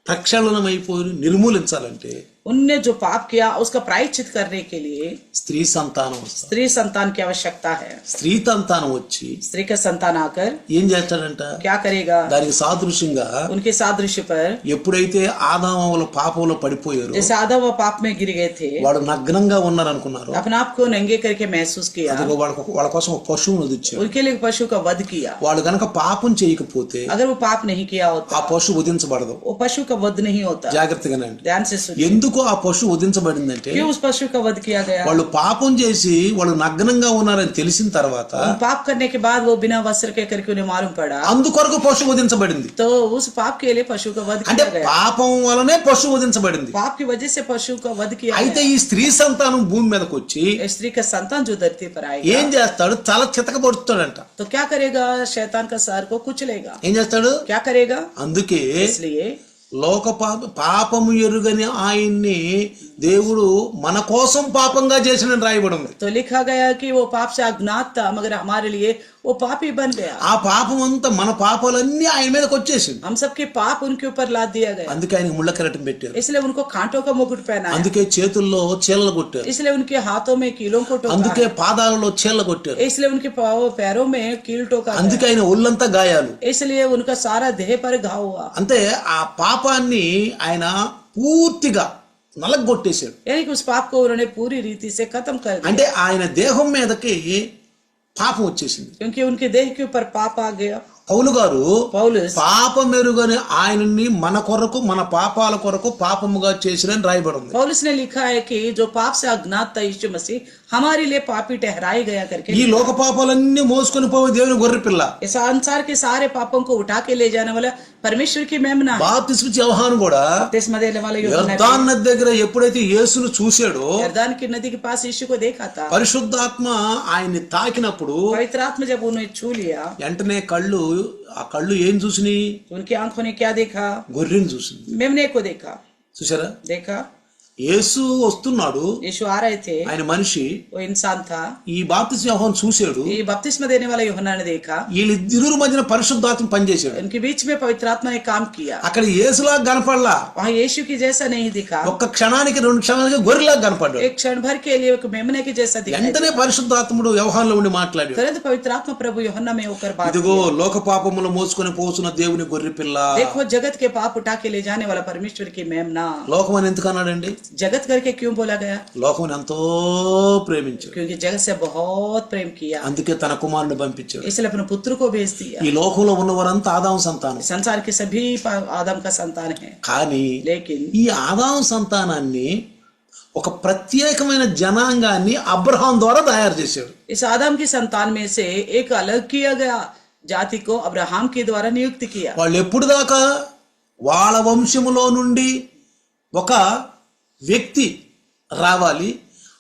ప్రక్షాళనమైపోయి నిర్మూలించాలంటే उनने जो पाप किया उसका प्रायश्चित करने के लिए స్త్రీ సంతానం వస్తుంది. स्त्री संतान की आवश्यकता है। స్త్రీ సంతానం వచ్చి स्त्री का संतान आकर ఏం చేస్తాడంట? क्या करेगा? దానికి సాదృశ్యంగా उनके सादृश्य पर ఎప్పుడైతే ఆదాముల పాపంలో పడిపోయారో, जैसे आदम व पाप में गिर गए थे, వాడు నగ్నంగా ఉన్నారనుకున్నారు, अपने आप को नंगे करके महसूस किया, అదిగో వాళ్ళ కోసం ఒక పశువును వధించాడు. उनके लिए पशु का वध किया। వాళ్ళు గనక పాపం చేయకపోతే अगर वो पाप नहीं किया ఆ होता పశువు వధించబడదు. वो पशु का वध नहीं होता। జాగ్రత్తగానండి. ध्यान से सुनिए, ఎందుకు ఆ పశువు వధించబడిందంటే क्यों उस पशु का वध किया गया? వాళ్ళు పాపం చేసి వాళ్ళు నగ్నంగా ఉన్నారని తెలిసిన తర్వాత पाप करने के बाद वो बिना वस्त्र के करके उन्हें मालूम पड़ा, అందుకొరకు పశువు వధించబడింది. तो उस पाप के लिए पशु का वध అంటే किया गया। పాపం వలనే పశువు వధించబడింది. पाप की वजह से पशु का वध किया అయితే गया। ఈ స్త్రీ సంతానం భూమి మీదకి వచ్చి स्त्री का संतान जो धरती पर ఏం आएगा చేస్తాడు? తల చితకబడుతాడంట. तो क्या करेगा? शैतान का सर को कुचलेगा। ఏం చేస్తాడు? क्या करेगा? అందుకే इसलिए లోక పాపము ఎరుగని ఆయన్ని దేవుడు మన కోసం పాపంగా చేసినని రాయబడి ఉంది. तो लिखा गया कि वो पाप से अज्ञात था मगर हमारे लिए वो पापी बन गया। ఆ పాపం అంతా మన పాపాలన్నీ ఆయన మీదకి వచ్చేసింది. हम सबके पाप उनके ऊपर लाद दिया गया, అందుకే ఆయనకు ముళ్ళ కిరీటం పెట్టారు. इसलिए उनको कांटों का मुकुट पहनाया, అందుకే చేతుల్లో చీలలు కొట్టారు. इसलिए उनके हाथों में कीलों को टोका, అందుకే పాదాలలో చీలలు కొట్టారు. इसलिए उनके पैरों में कील टोका, అందుకే ఆయన ఒళ్ళంతా గాయాలు. इसलिए उनका सारा देह पर घाव हुआ। అంటే ఆ పాపాన్ని ఆయన పూర్తిగా నలగొట్టేశాడు. यानी कि उस पाप को उन्होंने पूरी रीति से खत्म कर दिया, అంటే ఆయన దేహం మీదకి పాపం వచ్చేసింది. क्योंकि उनके देह के ऊपर पाप आ गया। పౌలు గారు पौलुस పాపం ఎరుగని ఆయనని మన కొరకు మన పాపాల కొరకు పాపముగా చేసినని రాయబడి ఉంది. पौलुस ने लिखा है कि जो पाप से अज्ञात था यीशु मसीह हमारे लिए पापी ठहराए गया करके। ఈ లోక పాపాలన్నీ మోసుకొని పోయి దేవుని గొర్రె పిల్ల, इस संसार के सारे पापों को उठा के ले जाने वाला परमेश्वर की मेमना है। బాప్తిస్మ యోహాను కూడా बपतिस्मा देने वाला यूहन्ना యర్దాను నది దగ్గర ఎప్పుడైతే యేసును చూశాడో, यरदान की नदी के पास यीशु को देखा था, పరిశుద్ధాత్మ ఆయన్ని తాకినప్పుడు पवित्र आत्मा जब उन्हें छू लिया, వెంటనే ఆ కళ్ళు ఏం చూసినాయి? उनकी आंखों ने क्या देखा? గొర్రెని చూసింది. मेमने को देखा। చూసారా? देखा యేసు వస్తున్నాడు, यीशु आ रहे थे, ఆయన మనిషి. वो इंसान था। ఈ బాప్తిస్మ యోహాను చూశాడు. ये बपतिस्मा देने वाला यूहन्ना ने देखा, వీళ్ళిద్దరు మధ్యన పరిశుద్ధాత్మ పనిచేశాడు. उनके बीच में पवित्र आत्मा ने काम किया। అక్కడ యేసులా కనపడలా, वहाँ यीशु की जैसा नहीं दिखा, ఒక్క క్షణానికి 2 క్షణాలకి గొర్రెలా కనపడ్డాడు. एक क्षण भर के लिए एक मेमने के जैसा दिखाई। వెంటనే పరిశుద్ధాత్ముడు యోహానులో ఉండి మాట్లాడాడు. तुरंत पवित्र आत्मा प्रभु यूहन्ना में होकर बात ఇదిగో లోక పాపములు మోసుకొని పోతున్న దేవుని గొర్రె పిల్ల. देखो जगत के पाप उठा के ले जाने वाला परमेश्वर की मेमना। లోకం అని ఎందుకు అన్నాడండి? जगत करके क्यों बोला गया? లోకం ఎంతో ప్రేమించాడు, क्योंकि जगत से बहुत प्रेम किया, అందుకే తన కుమారుని పంపించాడు. इसलिए अपने पुत्र को भेज दिया। ఈ లోకంలో ఉన్నవారంతా ఆదాము సంతానం. संसार के सभी आदम का संतान है, కానీ लेकिन ఈ ఆదాము సంతానాన్ని ఒక ప్రత్యేకమైన జనాంగాన్ని అబ్రహాం ద్వారా తయారు చేశాడు. इस आदम की संतान में से एक अलग किया गया जाति को अब्राहम के द्वारा नियुक्त किया। వాళ్ళు ఎప్పుడు దాకా వాళ్ళ వంశములో నుండి ఒక వ్యక్తి రావాలి,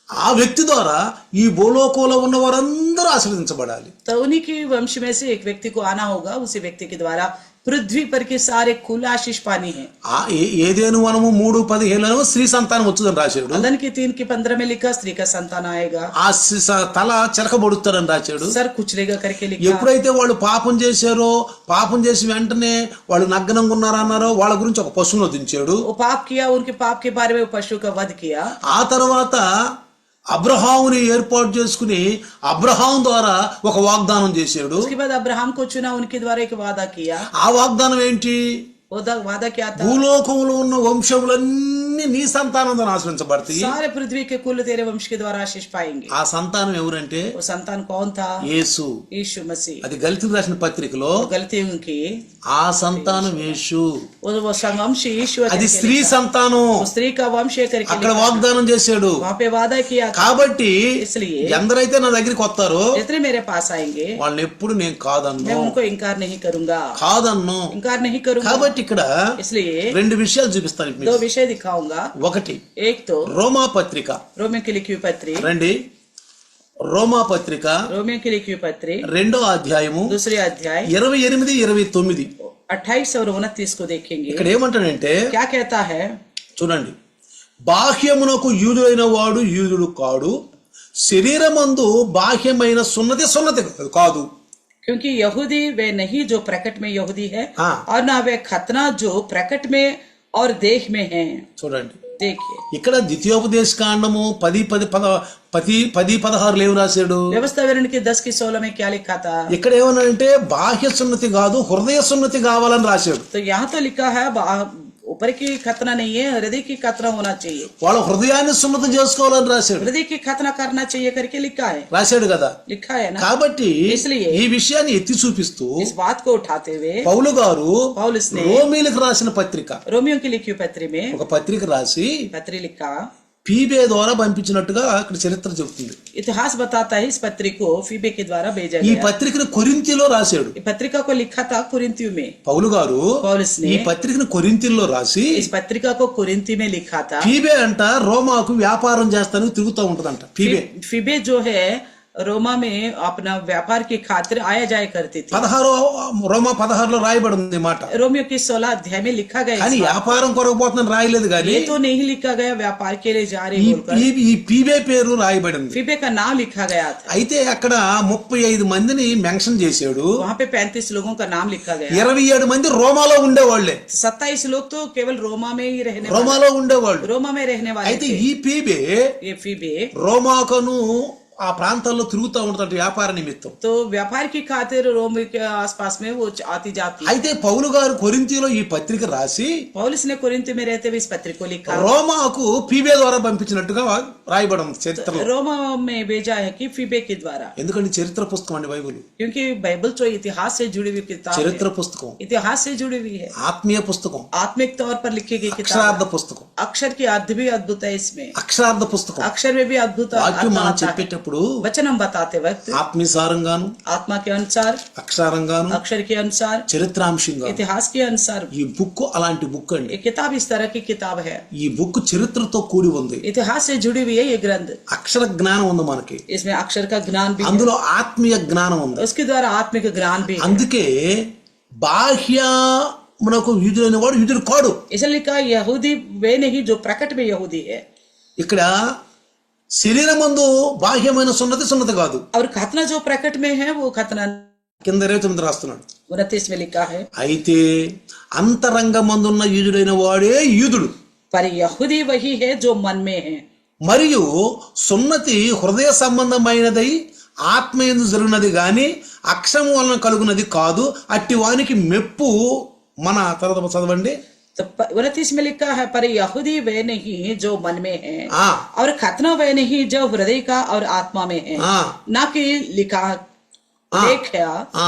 ఆ వ్యక్తి ద్వారా ఈ భూలోకంలో ఉన్న వారందరూ ఆశీర్వదించబడాలి. तो उन्हीं के वंश में से एक व्यक्ति को आना होगा, उसी व्यक्ति के द्वारा पृथ्वी पर के सारे कुल आशीष पानी है। ఏదేను వనము 3:15 స్త్రీ సంతానం వచ్చుదని రాశాడు. अदन की 3:15 में लिखा स्त्री का संतान आएगा, ఆ తల చెరకబడుతాడని రాశాడు. सर कुचलेगा करके लिखा। ఎప్పుడైతే వాళ్ళు పాపం చేశారో, పాపం చేసి వెంటనే వాళ్ళు నగ్నంగా ఉన్నారన్నారో వాళ్ళ గురించి ఒక పశువును వధించాడు. वो पाप किया, उनके पाप के बारे में पशु का वध किया। ఆ తర్వాత అబ్రహాముని ఏర్పాటు చేసుకుని అబ్రహాం ద్వారా ఒక వాగ్దానం చేశాడు. उसके बाद अब्राहम को चुना, उनके द्वारा एक वादा किया। ఆ వాగ్దానం ఏంటి? वो वादा क्या था? భూలోకంలో ఉన్న వంశములన్నీ అన్ని నీ సంతానంతో ఆశ్రయించబడతాయి. सारे पृथ्वी के कुल तेरे वंश के द्वारा आशीष पाएंगे. ఆ సంతానం ఎవరంటే वो संतान कौन था? యేసు. यीशु मसीह. అది గలితీయులకు రాసిన పత్రికలో गलतियों की ఆ సంతానం యేసు. वो वंश यीशु అది స్త్రీ సంతానం. स्त्री का वंश करके అక్కడ వాగ్దానం చేశాడు. वहाँ पे वादा किया. కాబట్టి इसलिए ఎందరైతే నా దగ్గరికి వస్తారో जितने मेरे पास आएंगे వాళ్ళని ఎప్పుడు నేను मैं కాదన్ను उनको इनकार नहीं करूंगा. ఇన్కార్ नहीं करूंगा. కాబట్టి ఇక్కడ इसलिए రెండు విషయాలు చూపిస్తాను दो विषय दिखाऊंगा. ఒకటి एक तो రోమా పత్రిక रोमियो की लिखी हुई पत्री, రండి రోమా పత్రిక रोमियो की लिखी हुई पत्री 2వ అధ్యాయము दूसरे अध्याय 28 29 28 और 29 को देखेंगे. ఇక్కడ ఏమంటాడంటే क्या कहता है? చూడండి, బాహ్యమునకు యూదుడైన వాడు యూదుడు కాడు, శరీరమందు బాహ్యమైన సున్నతి కాదు. क्योंकि यहूदी वे नहीं जो प्रकट में यहूदी है हाँ। और ना वे खतना जो प्रकट में और देह में है. చూడండి, देखिए ఇక్కడ ద్వితీయోపదేశ కాండము 10:16 ఏం రాశాడు? व्यवस्था विवरण की 10 की 16 में क्या लिखा था? ఇక్కడ ఏమన్నాడంటే బాహ్య సున్నతి కాదు హృదయ సున్నతి కావాలని రాశాడు. तो यहाँ तो लिखा है ऊपर की खतना नहीं है, हृदय की खतना होना चाहिए. వాళ్ళ హృదయాన్ని సున్నతి చేసుకోవాలని రాశాడు. हृदय की खतना करना चाहिए करके लिखा है. రాశాడు కదా. लिखा है ना. కాబట్టి इसलिए ఈ విషయాన్ని ఎత్తి చూపిస్తూ इस बात को उठाते हुए పౌలు గారు पौलुस ने రోమీలకు రాసిన పత్రిక रोमियो की लिखी हुई पत्री में ఒక పత్రిక రాసి पत्री लिखा, పీబే ద్వారా పంపించినట్టుగా అక్కడ చరిత్ర చెబుతుంది. इतिहास बताता है इस पत्री को फीबे के द्वारा भेजा ఈ गया. పత్రికను కొరింథీలో రాశాడు. ये पत्रिका को लिखा था कुरिन्थियों में. పౌలు గారు पौलुस ఈ ने పత్రికను కొరింథీలో రాసి इस पत्रिका को कुरिन्थी में लिखा था. పీబే అంట రోమాకు వ్యాపారం చేస్తానికి తిరుగుతూ ఉంటదంట. పీబే फीबे जो है रोमा में अपना व्यापार की खातिर आया जाया करती थी. రోమా 16లో రాయబడి ఉంది మాట. रोमियो की 16 अध्याय में लिखा गया. కానీ వ్యాపారం కొరకు పోతుందని రాయలేదు కానీ ये तो नहीं लिखा गया व्यापार के लिए जा रहे बोलकर. ఈ పీబే పేరు రాయబడింది. फीबे का नाम लिखा गया था. అయితే అక్కడ 35 మందిని మెన్షన్ చేశాడు. वहाँ पे 35 लोगों का नाम लिखा गया. 27 మంది రోమాలో ఉండేవాళ్లే. 27 लोग तो केवल रोमा में ही रहने రోమాలో ఉండేవాళ్ళు. रोमा में रहने वाले అయితే थे. ఈ పీబే ये फीबे రోమాకను ఆ ప్రాంతాల్లో తిరుగుతూ ఉంటాడు వ్యాపార నిమిత్తం. तो व्यापार की खातिर रोम के आसपास में वो आती जाती. అయితే పౌలు గారు కొరింథీలో ఈ పత్రిక రాసి पौलुस ने कोरिन्थ में रहते हुए इस पत्र को लिखा. రోమాకు పీబే ద్వారా పంపించినట్టుగా రాయబడి ఉంది చరిత్రలో. रोमा में भेजा है कि फीबे के द्वारा. ఎందుకంటే చరిత్ర పుస్తకం అండి బైబిల్. क्योंकि बाइबल तो इतिहास से जुड़ी हुई किताब है. చరిత్ర పుస్తకం, इतिहास से जुड़ी हुई है. ఆత్మీయ పుస్తకం, आत्मिक तौर पर लिखी गई किताब. అక్షరార్థ పుస్తకం. अक्षर की अर्थ भी अद्भुत है इसमें. అక్షరార్థ పుస్తకం. अक्षर में भी अद्भुत వాక్యం మనం आता है. చెప్పేటప్పుడు वचन हम बताते वक्त ఆత్మీయసారంగాను आत्मा के अनुसार, అక్షరంగాను अक्षर के अनुसार, చరిత్రాంశంగా इतिहास के अनुसार. ఈ బుక్ అలాంటి బుక్ అండి. ये किताब इस तरह की किताब है. ఈ బుక్ చరిత్రతో కూడి ఉంది. इतिहास से जुड़ी हुई है ये ग्रंथ. అక్షర జ్ఞానం ఉంది మనకి. इसमें अक्षर का ज्ञान भी है. అందులో ఆత్మీయ జ్ఞానం ఉంది. उसके द्वारा आत्मिक ज्ञान भी है. అందుకే బాహ్యమునకు యూదుడైన వాడు యూదుడు కాడు. इसलिए कहा यहूदी वे नहीं जो प्रकट में यहूदी है. ఇక్కడ శరీరమందు బాహ్యమైన సున్నతి కాదు. और खतना जो प्रकट में है वो खतना కింద 29 రాస్తున్నాడు. 29 में लिखा है. అయితే అంతరంగమందున్న యూదుడైన వాడే యూదుడు. पर यहूदी वही है जो मन में है. మరియు సున్నతి హృదయ సంబంధమైనదై ఆత్మయందు జరిగినది గాని అక్షరము వలన కలుగునది కాదు. అట్టి వానికి మెప్పు మన తర్వాత చదవండి. तो 29 में लिखा है पर यहूदी वे नहीं जो मन में है ఆ और खतना वे नहीं जो हृदय का और आत्मा में है. ఆ ना कि लिखा देखा ఆ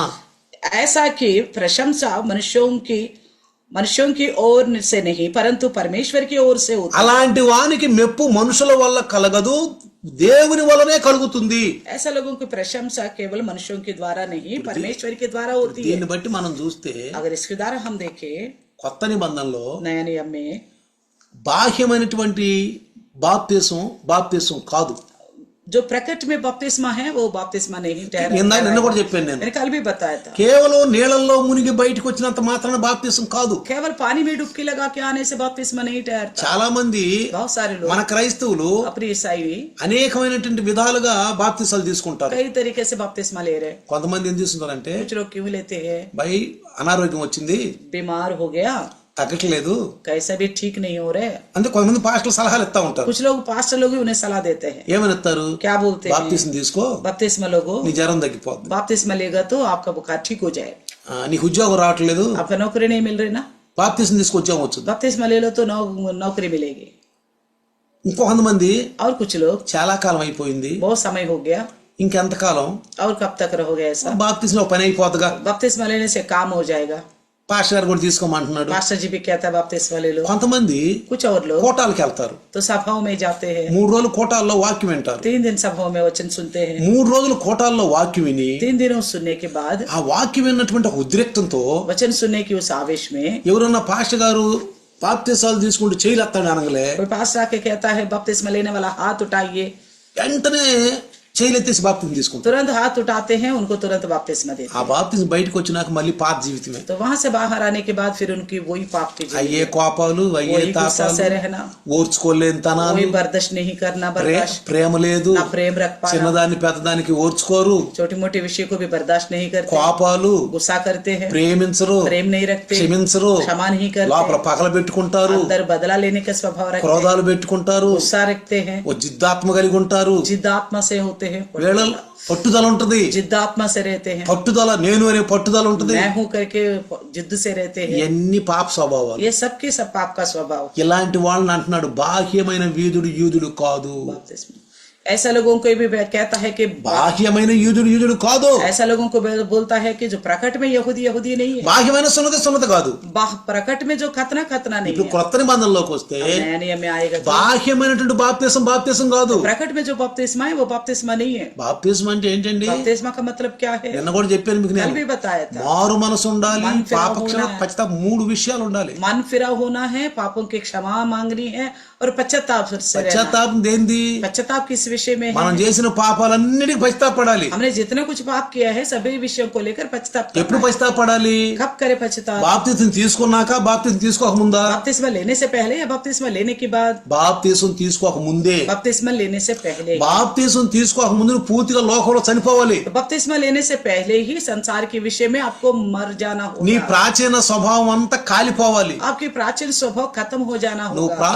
ऐसा कि प्रशंसा मनुष्यों की ओर से नहीं परंतु परमेश्वर की ओर से होती. అలాంటి వానికి మెప్పు మనుషుల వల్ల కలగదు, దేవుని వల్లనే కలుగుతుంది. ऐसा लोगों की प्रशंसा केवल मनुष्यों के द्वारा नहीं परमेश्वर के द्वारा होती है. దీన్ని బట్టి మనం చూస్తే अगर इसके द्वारा हम देखें కొత్త నిబంధనలో नया नियम में బాహ్యమైనటువంటి బాప్తిసం కాదు. जो प्रकट में बपतिस्मा है वो बपतिस्मा नहीं ठहरा. నిన్న కూడా చెప్పాను నేను. मैंने कल भी बताया था. కేవలం నీళ్ళల్లో మునిగి బయటకు వచ్చినంత మాత్రాన బాప్తిసం కాదు. केवल पानी में डुबकी लगा के आने से बपतिस्मा नहीं ठहरता. చాలా మంది बहुत सारे लोग మన క్రైస్తవులు अपनी ईसाई అనేకమైనటువంటి విధాలుగా బాప్తిసాలు తీసుకుంటారు. कई तरीके से बपतिस्मा ले रहे. కొంతమంది ఏం తీసుకుంటారంటే कुछ लोग क्यों लेते हैं? భయ్ అనారోగ్యం వచ్చింది, बीमार हो गया, తగ్గట్లేదు, कैसा भी ठीक नहीं हो रहे. అంటే కొంతమంది పాస్టర్లు సలహాలు ఇస్తా ఉంటారు. कुछ लोग पास्टर लोग भी उन्हें सलाह देते हैं. ఏమని ఇస్తారు? क्या बोलते हैं? బాప్తిసం తీసుకో, बपतिस्मा लोगो నీ జ్వరం తగ్గిపోద్ది, बपतिस्मा लेगा तो आपका बुखार ठीक हो जाए. నీకు ఉద్యోగం రావట్లేదు, आपका नौकरी नहीं मिल रही ना, బాప్తిసం తీసుకు ఉద్యోగం వచ్చింది. बपतिस्मा ले लो तो नौकरी मिलेगी. ఇంకొంతమంది और कुछ लोग చాలా కాలం అయిపోయింది, बहुत समय हो गया ఇంకెంతకాలం और कब तक रहोगे ऐसा, బాప్తిస్మలో పని అయిపోతుందిగా, बपतिस्मा लेने से काम हो जाएगा। పాస్టర్ గారు కూడా తీసుకోమంటున్నాడు. पास्टर जी भी कहता है बपतिस्मा ले लो। కొంతమంది कुछ और लोग కోటాలకు వెళ్తారు, तो सभाओं में जाते हैं, 3 రోజులు కోటాల్లో వాక్యం వింటారు. 3 दिन सभाओं में वचन सुनते हैं। 3 రోజులు కోటాల్లో వాక్యం విని 3 दिनों सुनने के बाद ఆ వాక్యం విన్నటువంటి ఒక ఉద్రేక్తంతో वचन सुनने की उस आवेश में ఎవరన్నా పాస్టర్ గారు బాప్తిసాలు తీసుకుంటూ చేయలేస్తాడు అనగలే, कोई पास्टर आके कहता है बपतिस्मा लेने वाला हाथ उठाइए, వెంటనే చేయలెత్తేసి బాప్తిసం తీసుకుంటారు. तुरंत हाथ उठाते हैं, उनको तुरंत बपतिस्मा देते ఆ బాప్తిసం బయటకు వచ్చినాక మళ్ళీ పాత జీవితమే, हैं। तो वहां से बाहर आने के बाद फिर उनकी वही पाप की जीवन, అయ్యే కోపాలు, అయ్యే वही गुस्सा తాపాలు, से रहना, ఓర్చుకోలేని తనాలు, वही बर्दाश्त नहीं करना, बर्दाश्त ప్రేమ లేదు, ना प्रेम रख पाना, చిన్నదాన్ని పెద్దదానికి ఓర్చుకోరు, छोटी मोटी विषय को भी बर्दाश्त नहीं करते, కోపాలు, गुस्सा करते हैं, ప్రేమించరు, प्रेम नहीं रखते, క్షమించరు, क्षमा नहीं करते, లోపల పగల పెట్టుకుంటారు, अंदर बदला लेने का स्वभाव रखते हैं, క్రోధాలు పెట్టుకుంటారు, गुस्सा रखते हैं, ఓ జిద్దాత్మ కలిగి ఉంటారు. जिद्दात्मा से होते हैं, వీళ్ళ పట్టుదల ఉంటది, जिद्दात्मा से रहते हैं, పట్టుదల, నేను అనే పట్టుదల ఉంటది. मैं हूं करके जिद्द से रहते हैं। ఇవన్నీ పాప స్వభావాలు. ये सबके सब पाप का स्वभाव। ఇలాంటి వాళ్ళని అంటున్నాడు బాహ్యమైన వీధుడు యూదుడు కాదు, बपतिस्मा ऐसा लोगों को भी कहता है कि బాహ్యమైన యూదుడు యూదుడు కాదు, ऐसा लोगों को बोलता है कि जो प्रकट में यहूदी यहूदी नहीं है, బాహ్యమైన సున్నతి కాదు. प्रकट में जो खतना खतना नहीं ఇప్పుడు है। క్రొత్త నిబంధనలోకి వస్తే नया नियम में आएगा तो బాహ్యమైనటువంటి బాప్తిసం కాదు. प्रकट में जो बपतिस्मा है वो बपतिस्मा नहीं है। బాప్తిసం అంటే ఏంటండి? बपतिस्मा का मतलब क्या है? నిన్న కూడా చెప్పాను మీకు, कल నేను भी बताया था। మారు మనసు ఉండాలి, मन फिरा పాపక్షమ होना है। పశ్చాత్తాపం, 3 విషయాలు ఉండాలి. मन फिरा होना है, पापों की क्षमा मांगनी है और पश्चाताप से रहना। పశ్చాత్తాపం దేంది? पश्चाताप किस विषय में है? మనం చేసిన పాపాలన్నిటికీ పశ్చాత్తాపడాలి. हमने जितने कुछ पाप किया है सभी विषयों को लेकर पश्चाताप ఎప్పుడు करना है। పశ్చాత్తాపడాలి? कब करे पश्चाताप? బాప్తిసం తీసుకున్నాక, బాప్తిసం తీసుకోక ముందా? बपतिस्मा लेने से पहले या बपतिस्मा लेने के बाद? బాప్తిసం తీసుకోక ముందే. बपतिस्मा लेने से पहले। బాప్తిసం తీసుకోక ముందు నువ్వు పూర్తిగా లోకంలో చనిపోవాలి. तो बपतिस्मा लेने से पहले ही संसार के विषय में आपको मर जाना నీ होगा। ప్రాచీన స్వభావం అంతా కాలిపోవాలి. आपकी प्राचीन स्वभाव खत्म हो जाना నువ్వు होगा।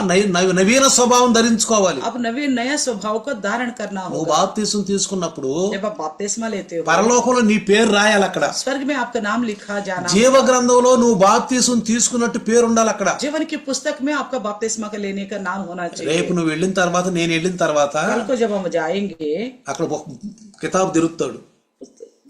నవీన స్వభావం ధరించుకోవాలి. अब नवीन नया स्वभाव को धारण करना నువ్వు होगा। బాప్తిసం తీసుకున్నప్పుడు जब आप बपतिस्मा लेते हो పరలోకంలో నీ పేరు రాయాలి. అక్కడ स्वर्ग में आपका नाम लिखा जाना, జీవ గ్రంథంలో నువ్వు బాప్తిసం తీసుకున్నట్టు పేరు ఉండాలి. అక్కడ जीवन की पुस्तक में आपका बपतिस्मा का लेने का नाम होना चाहिए। రేపు నువ్వు వెళ్ళిన తర్వాత, నేను వెళ్ళిన తర్వాత कल को जब हम जाएंगे అక్కడ ఒక కితాబు తెరుస్తాడు,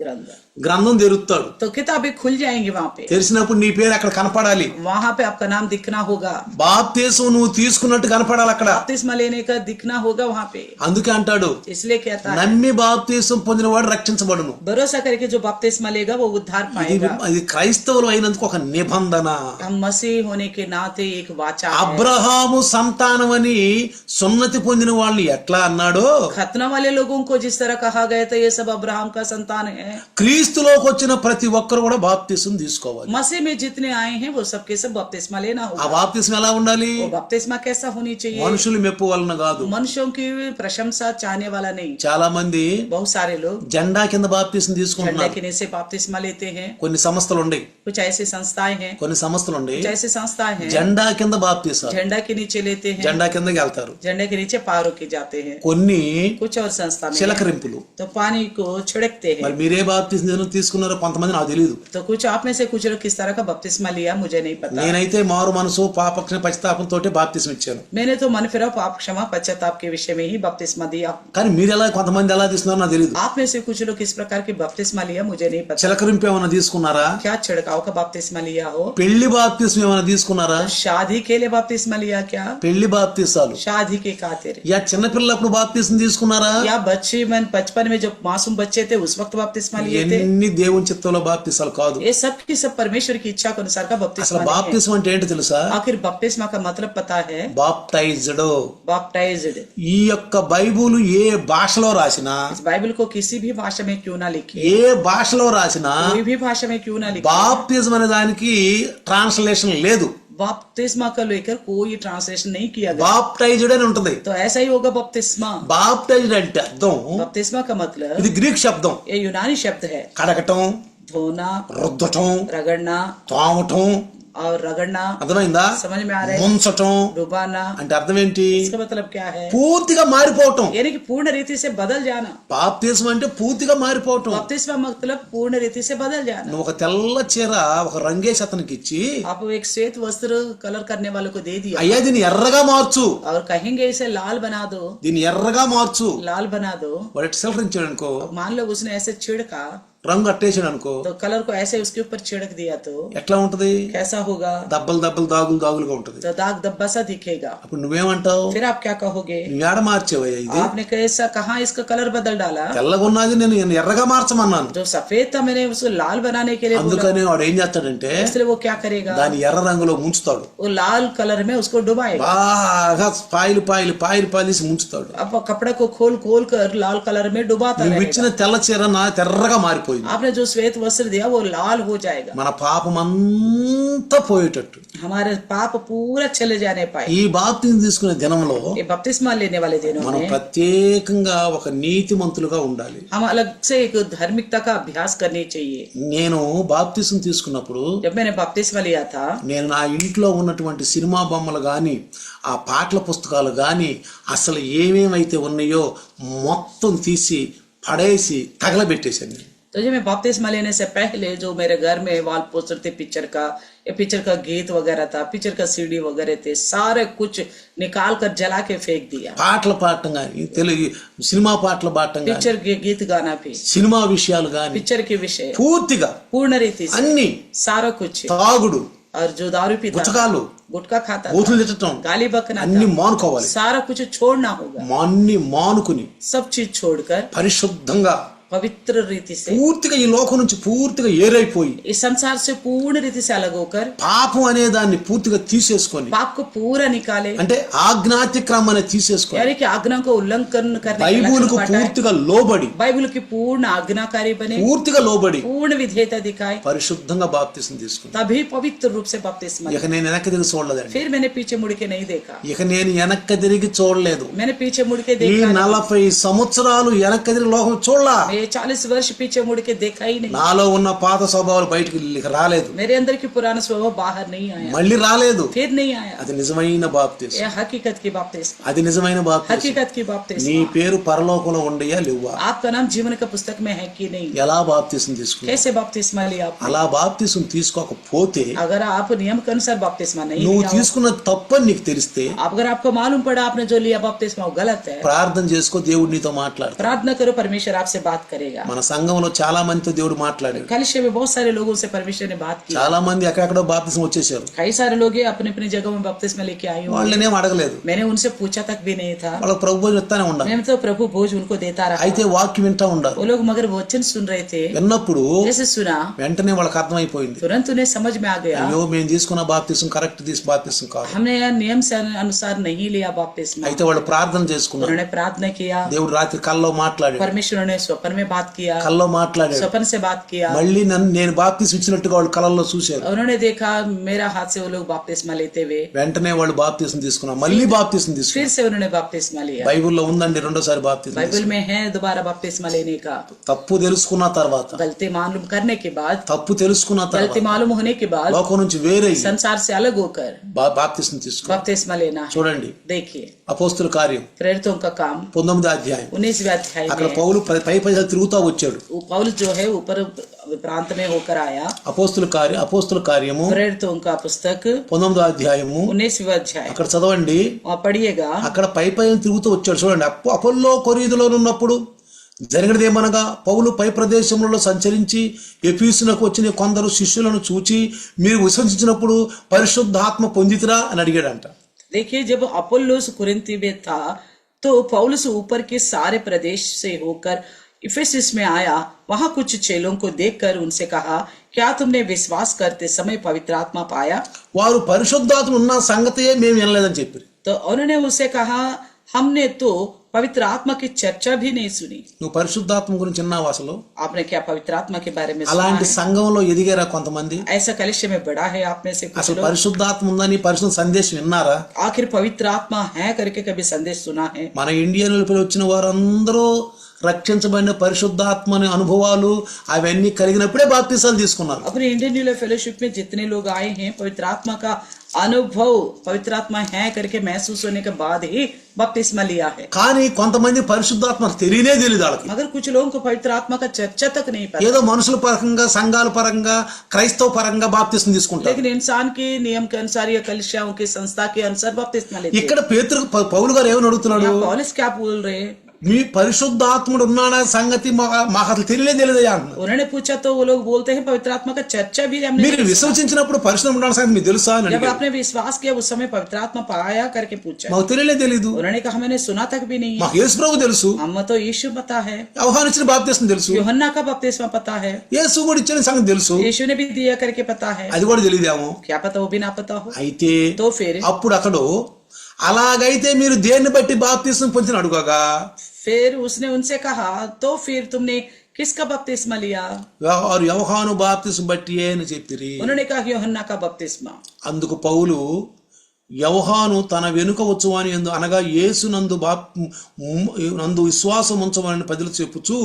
ग्रंथ, గ్రంథం తెరుస్తాడు. तो किताबें खुल जाएंगी वहाँ पे। తెరిచినప్పుడు నీ పేరు అక్కడ కనపడాలి. वहाँ पे आपका नाम दिखना होगा, బాప్తిసం నువ్వు తీసుకున్నట్టు కనపడాలి అక్కడ. बपतिस्मा लेने का दिखना होगा वहाँ पे। అందుకే అంటాడు, इसलिए कहता है నమ్మి బాప్తిసం పొందినవాడు రక్షించబడును. भरोसा करके जो बपतिस्मा लेगा वो उद्धार ఇది पाएगा। అది క్రైస్తవులు అయినందుకు ఒక నిబంధన. हम मसीह होने के नाते एक वाचा है। అబ్రహాము సంతానం అని సున్నతి పొందిన వాళ్ళని ఎట్లా అన్నాడో, खतना वाले लोगों को जिस तरह कहा गया था ये सब अब्राहम का संतान है, క్రీస్తులోకి వచ్చిన ప్రతి ఒక్కరు కూడా బాప్తిసం తీసుకోవాలి. मसीह में जितने आए हैं वो सबके सब बपतिस्मा लेना ఆ होगा। బాప్తిసం ఎలా ఉండాలి? वो बपतिस्मा कैसा होनी चाहिए? మనుషులు మెప్పు వలన కాదు. मनुष्यों की प्रशंसा चाहने वाला नहीं। చాలా మంది बहुत सारे लोग జెండా కింద బాప్తిసం झंडा తీసుకుంటున్నారు. के नीचे बपतिस्मा लेते हैं। కొన్ని సంస్థలు ఉన్నాయి, कुछ ऐसी संस्थाएं हैं, కొన్ని సంస్థలు ఉన్నాయి, कुछ ऐसी संस्थाएं हैं జెండా కింద బాప్తిసాలు, झंडा के नीचे लेते हैं, జెండా కిందకి వెళ్తారు. झंडे के नीचे पारों के जाते हैं। కొన్ని कुछ और संस्था में చిలకరింపులు. तो पानी को छिड़कते हैं। మరి మీరే బాప్తిసం తీసుకున్నారో కొంతమంది నాకు తెలియదు. तो कुछ आप में से कुछ लोग किस तरह का बपतिस्मा लिया मुझे नहीं पता। నేనైతే మారు మనసు పాపక్షణ పశ్చాత్తాపంతో బాప్తిసం ఇచ్చాను. मैंने तो मन फिरा पाप क्षमा पश्चाताप के विषय में ही बपतिस्मा दिया। కానీ మీరు ఎలా, కొంతమంది ఎలా తీసుకున్నారో నాకు తెలియదు. आप में से कुछ लोग किस प्रकार की बपतिस्मा लिया मुझे नहीं पता। చిలకరింపు ఏమైనా తీసుకున్నారా? क्या छिड़काव का बपतिस्मा लिया हो? పెళ్లి బాప్తిసం ఏమైనా తీసుకున్నారా? शादी के लिए बपतिस्मा लिया क्या? పెళ్లి బాప్తిసాలు. शादी के खातिर యా చిన్నపిల్లప్పుడు బాప్తిసం తీసుకున్నారా? या बच्चे मन बचपन में जब मासूम बच्चे थे उस वक्त बपतिस्मा लिए थे? ఎన్ని దేవుని చిత్తంలో బాప్తిసాలు కాదు. ये सब की सब परमेश्वर की इच्छा के अनुसार का అసలు बपतिस्मा नहीं है। బాప్తిసం అంటే ఏంటో తెలుసా? आखिर बपतिस्मा का मतलब पता है? బాప్టైజ్డ్. बपटाइज्ड। ఈ యొక్క బైబుల్ ఏ భాషలో రాసినా, इस बाइबल को किसी भी भाषा में क्यों ना लिखिए, ఏ భాషలో రాసినా कोई भी भाषा में क्यों ना लिखिए, బాప్తిజం అనే దానికి ట్రాన్స్లేషన్ లేదు. बपतिस्मा को लेकर कोई ट्रांसलेशन नहीं किया गया। బాప్టైజ్డ్ అని ఉంటది. तो ऐसा ही होगा बपतिस्मा। బాప్టైజ్డ్ అంటే అర్థం, बपतिस्मा का मतलब ఇది గ్రీక్ శబ్దం. ये यूनानी शब्द है। కడగటం, धोना, రుద్దటం, रगड़ना, తామటం, और रगड़ना, అర్థమైందా? समझ में आ रहा है? ముంచటం डुबाना, అంటే అర్థం ఏంటి? इसका मतलब क्या है? పూర్తిగా మారిపోవటం. यानी कि पूर्ण रीति से बदल जाना। బాప్తిస్మం అంటే పూర్తిగా మారిపోవటం. बपतिस्मा मतलब पूर्ण रीति से बदल जाना। నువ్వు ఒక తెల్ల చీర ఒక రంగేసి అతనికి ఇచ్చి, आप एक श्वेत वस्त्र कलर करने वालों को दे दिया అయ్యా దీన్ని ఎర్రగా మార్చు, और कहेंगे इसे लाल बना दो, దీన్ని ఎర్రగా మార్చు, लाल बना दो। వాడు ఎట్ సెలరించాడు అనుకో, अब मान लो उसने ऐसे छिड़का రంగు అట్టేసాడు అనుకో, तो कलर को ऐसे उसके ऊपर छिड़क दिया तो ఎట్లా ఉంటది? कैसा होगा? దబ్బలు దబ్బలు దాగులు దాగులుగా ఉంటది. तो दाग धब्बा सा दिखेगा। అప్పుడు నువ్వేమంటావు? फिर आप क्या कहोगे? నువ్వు ఏడ మార్చేవయ్యా ఇది? आपने कैसा कहाँ इसका कलर बदल डाला? తెల్లగా ఉన్నది నేను ఎర్రగా మార్చమన్నాను. जो सफेद था मैंने उसको लाल बनाने के लिए बोला, అందుకని వాడు ఏం చేస్తాడంటే इसलिए वो क्या करेगा? దాని ఎర్ర రంగులో ముంచుతాడు. वो लाल कलर में उसको डुबाएगा। బాగా పాయలు పాయలు పాయలు పాయలు తీసి ముంచుతాడు. अब कपड़े को खोल खोल कर लाल कलर में डुबाता నువ్వు रहेगा। ఇచ్చిన తెల్ల చీర నా తెర్రగా మారిపోయింది. आपने जो श्वेत वस्त्र दिया वो लाल हो जाएगा। మన పాపం అంతా పోయేటట్టు हमारे पाप पूरा चले जाने पाए। ఈ బాప్తిని తీసుకునే దినంలో ये बपतिस्मा लेने वाले दिनों మనం में ప్రత్యేకంగా ఒక నీతిమంతులుగా ఉండాలి. हम अलग से एक धार्मिकता का अभ्यास करनी चाहिए। నేను బాప్తిసం తీసుకున్నప్పుడు जब मैंने बपतिस्मा लिया था, నేను నా ఇంట్లో ఉన్నటువంటి సినిమా బొమ్మలు గాని ఆ పాటల పుస్తకాలు గాని అసలు ఏమేమైతే ఉన్నాయో మొత్తం తీసి పడేసి తగలబెట్టేశాను. तो जब मैं बपतिस्मा लेने से पहले जो मेरे घर में वॉल पोस्टर थे पिक्चर का, या पिक्चर का गीत वगैरह था, पिक्चर का सीडी वगैरह थे, सारे कुछ निकाल कर जला के फेंक दिया। పాటలు పాడటం గాని తెలుగు సినిమా పాటలు పాడటం గాని पिक्चर के गीत गाना भी, సినిమా విషయాలు గాని पिक्चर के विषय పూర్తిగా पूर्ण रीति से అన్ని सारा कुछ। తాగుడు और जो दारू पीता, గుటకాలు गुटखा खाता, బూతులు తిట్టడం गाली बकना, అన్ని మానుకోవాలి. सारा कुछ छोड़ना होगा। అన్ని మానుకుని सब चीज छोड़कर పరిశుద్ధంగా पवित्र रीति से పూర్తిగా ఈ లోకం నుంచి పూర్తిగా ఏరైపోయి इस संसार से पूर्ण रीति से अलग होकर పాపం అనే దాన్ని పూర్తిగా తీసేసుకొని पाप को पूरा निकाले, అంటే ఆజ్ఞాతిక్రమం అనేది తీసేసుకొని यानी कि आज्ञा को उल्लंघन करने के బైబిల్కు लक्षण हटाए, పూర్తిగా లోబడి बाइबल की पूर्ण आज्ञाकारी बने, పూర్తిగా లోబడి पूर्ण विधेयता दिखाए, పరిశుద్ధంగా బాప్తిసం తీసుకుని तभी पवित्र रूप से बपतिस्मा ఇక నేను వెనక్కి తిరిగి చూడలేదండి. फिर मैंने पीछे मुड़ के नहीं देखा, ఇక నేను వెనక్కి తిరిగి చూడలేదు. मैंने पीछे मुड़ के ఈ देखा 40 సంవత్సరాలు వెనక్కి తిరిగి లోకం చూడలా. मैं 40 वर्ष पीछे मुड़ के देखा ही नहीं। నాలో ఉన్న పాత స్వభావాలు బయటికి రాలేదు, मेरे अंदर की पुराना स्वभाव बाहर नहीं आया, మళ్ళీ రాలేదు. फिर नहीं आया। అది నిజమైన బాప్తిసం, यह हकीकत की बपतिस्मा, అది నిజమైన బాప్తిసం. हकीकत की నీ बपतिस्मा। పేరు పరలోకంలో ఉండయా లేవా? आपका नाम जीवन का पुस्तक में है कि नहीं? ఎలా బాప్తిసం తీసుకున్నా? कैसे बपतिस्मा लिया आपने? అలా బాప్తిసం తీసుకోకపోతే अगर आप नियम के अनुसार बपतिस्मा नहीं నువ్వు लिया हो, తీసుకున్న తప్పని నీకు తెలిస్తే अगर आपको मालूम पड़ा आपने जो लिया बपतिस्मा वो गलत है, ప్రార్థన చేసుకో, దేవుడు నీతో మాట్లాడతాడు. प्रार्थना करो, परमेश्वर आपसे बात करेगा। మన సంఘంలో చాలా మందితో దేవుడు మాట్లాడాడు. कलिशे में बहुत सारे लोगों से परमेश्वर ने बात की। చాలా మంది ఎక్కడెక్కడో బాప్తిసం వచ్చేసారు, कई सारे लोग अपने अपनी जगह में बपतिस्मा लेके आए हुए। వాళ్ళనేం అడగలేదు, मैंने उनसे पूछा तक भी नहीं था, వాళ్ళకి ప్రభు భోజనం ఇస్తానే ఉండాలి. मैं तो प्रभु भोज उनको देता रहा। అయితే వాక్యం వింటా ఉండాలి. वो लोग मगर वचन सुन रहे थे, విన్నప్పుడు जैसे सुना వెంటనే వాళ్ళకి అర్థమైపోయింది, तुरंत उन्हें समझ में आ गया అయ్యో మేము తీసుకున్న బాప్తిసం కరెక్ట్ బాప్తిసం కాదు. हमने यह नियम से अनुसार नहीं लिया बपतिस्मा। అయితే వాళ్ళు ప్రార్థన చేసుకున్నారు. उन्होंने प्रार्थना किया, దేవుడు రాత్రి కల్లో మాట్లాడాడు, परमेश्वर ने स्वप्न में बात किया, కల్లో మాట్లాడాడు. स्वप्न से बात किया। మళ్ళీ నేను బాప్తిసం ఇచ్చినట్టుగా వాళ్ళు కలల్లో చూశారు. उन्होंने देखा मेरा हाथ से वो लोग बपतिस्मा लेते हुए, వెంటనే వాళ్ళు బాప్తిసం తీసుకున్నారు, మళ్ళీ బాప్తిసం फिर తీసుకున్నారు. से उन्होंने बपतिस्मा लिया। బైబిల్లో ఉందండి రెండోసారి బాప్తిసం. बाइबल में है दोबारा बपतिस्मा लेने का। తప్పు తెలుసుకున్న తర్వాత, गलती मालूम करने के बाद, తప్పు తెలుసుకున్న गलती తర్వాత मालूम होने के बाद లోకం నుంచి వేరే संसार से अलग होकर బాప్తిసం తీసుకున్నారు. बपतिस्मा लेना है। చూడండి देखिए అపోస్తుల కార్యం प्रेरितों का काम 19వ అధ్యాయం. 19वें अध्याय అక్కడ में పౌలు పై తిరుగుతా వచ్చాడు. पौलुस जो है ऊपर प्रांत में होकर आया। అపోస్తుల కార్యము प्रेरितों का पुस्तक 19వ అధ్యాయము 19वां अध्याय, అక్కడ చదవండి. वहाँ पढ़िएगा। అక్కడ పై తిరుగుతూ వచ్చాడు. చూడండి, అపోల్లో కొరీదులో ఉన్నప్పుడు జరిగినదేమనగా, పౌలు పై ప్రదేశములలో సంచరించి ఎఫీసునకు వచ్చిన కొందరు శిష్యులను చూచి మీరు విశ్వసించినప్పుడు పరిశుద్ధాత్మ పొందితిరా అని అడిగాడంట. देखिए जब अपोल्लोस कुरिन्थ में था तो पौलुस ऊपर के सारे प्रदेश से होकर इफेसस में आया। वहां कुछ चेलों को देखकर उनसे कहा, क्या तुमने विश्वास करते समय पवित्र आत्मा पाया? వారు పరిశుద్ధాత్మ ఉన్న సంగతియే మేము వినలేదని చెప్పారు. तो उन्होंने उससे कहा, हमने तो पवित्र आत्मा की चर्चा भी नहीं सुनी। నువ్వు పరిశుద్ధాత్మ గురించి విన్నావు అసలు? आपने क्या पवित्र आत्मा के बारे में सुना అలాంటి है? సంఘంలో ఎదిగారా కొంతమంది? ऐसा कलिशे में बड़ा है आप में से कुछ అసలు लोग? పరిశుద్ధాత్మ ఉందని పరిశుద్ధ సందేశం విన్నారా? आखिर पवित्र आत्मा है करके कभी संदेश सुना है? మన ఇండియన్ వచ్చిన వారందరూ రక్షించబడిన పరిశుద్ధాత్మని అనుభవాలు అవన్నీ కలిగినప్పుడే బాప్తిసాలు తీసుకున్నారు. अपने इंडियन न्यू लाइफ फेलोशिप में जितने लोग आए हैं पवित्र आत्मा का अनुभव पवित्र आत्मा है करके महसूस होने के बाद ही बपतिस्मा लिया है। కానీ కొంతమంది పరిశుద్ధాత్మ తెలియనే తెలియదు వాళ్ళకి. मगर कुछ लोगों को पवित्र आत्मा का चर्चा तक नहीं पता, ఏదో మనుషుల పరంగా సంఘాల పరంగా క్రైస్తవ పరంగా బాప్తిస్మం తీసుకుంటారు. लेकिन इंसान के नियम के अनुसार या कलिसियाओं की संस्था के अनुसार बपतिस्मा लेते हैं। ఇక్కడ పౌలు గారు ఏమని అడుగుతున్నాడు, यहाँ पौलुस क्या बोल रहे हैं? మీ పరిశుద్ధాత్ముడు ఉన్నాడా సంగతి మాకు అసలు తెలియలేదయ్యా అంటున్నారు. उन्होंने पूछा तो वो लोग बोलते हैं पवित्र आत्मा का चर्चा भी हमने మీరు విశ్వసించినప్పుడు పరిశుద్ధం ఉన్నాడు సంగతి మీకు తెలుసా అని जब అడిగారు. आपने विश्वास किया उस समय पवित्र आत्मा पाया करके पूछा, మాకు తెలియదు. उन्होंने कहा मैंने सुना तक भी नहीं, మాకు యేసు ప్రభు తెలుసు, हम तो यीशु पता है, ఆహ్వానించిన బాప్తిస్మం తెలుసు, यूहन्ना का बपतिस्मा पता है, యేసు కూడా ఇచ్చిన సంగతి తెలుసు, यीशु ने भी दिया करके पता है, అది కూడా తెలియదేమో. क्या पता वो भी ना पता हो। అయితే तो फिर అప్పుడు అతడు అలాగైతే మీరు దేన్ని బట్టి బాప్తిస్మం పొందిన అడుగగా उसने उनसे कहा तो फिर तुमने किसका बपतिस्मा लिया? వారు యోహాను బాప్తిస్మం బట్టి అని చెప్పిరి. उन्होंने कहा यूहन्ना का बपतिस्मा। అందుకు పౌలు యోహాను తన వెనుక వచ్చువాని యందు అనగా యేసు నందు విశ్వాసం ఉంచమని ప్రజలు చెప్పుచు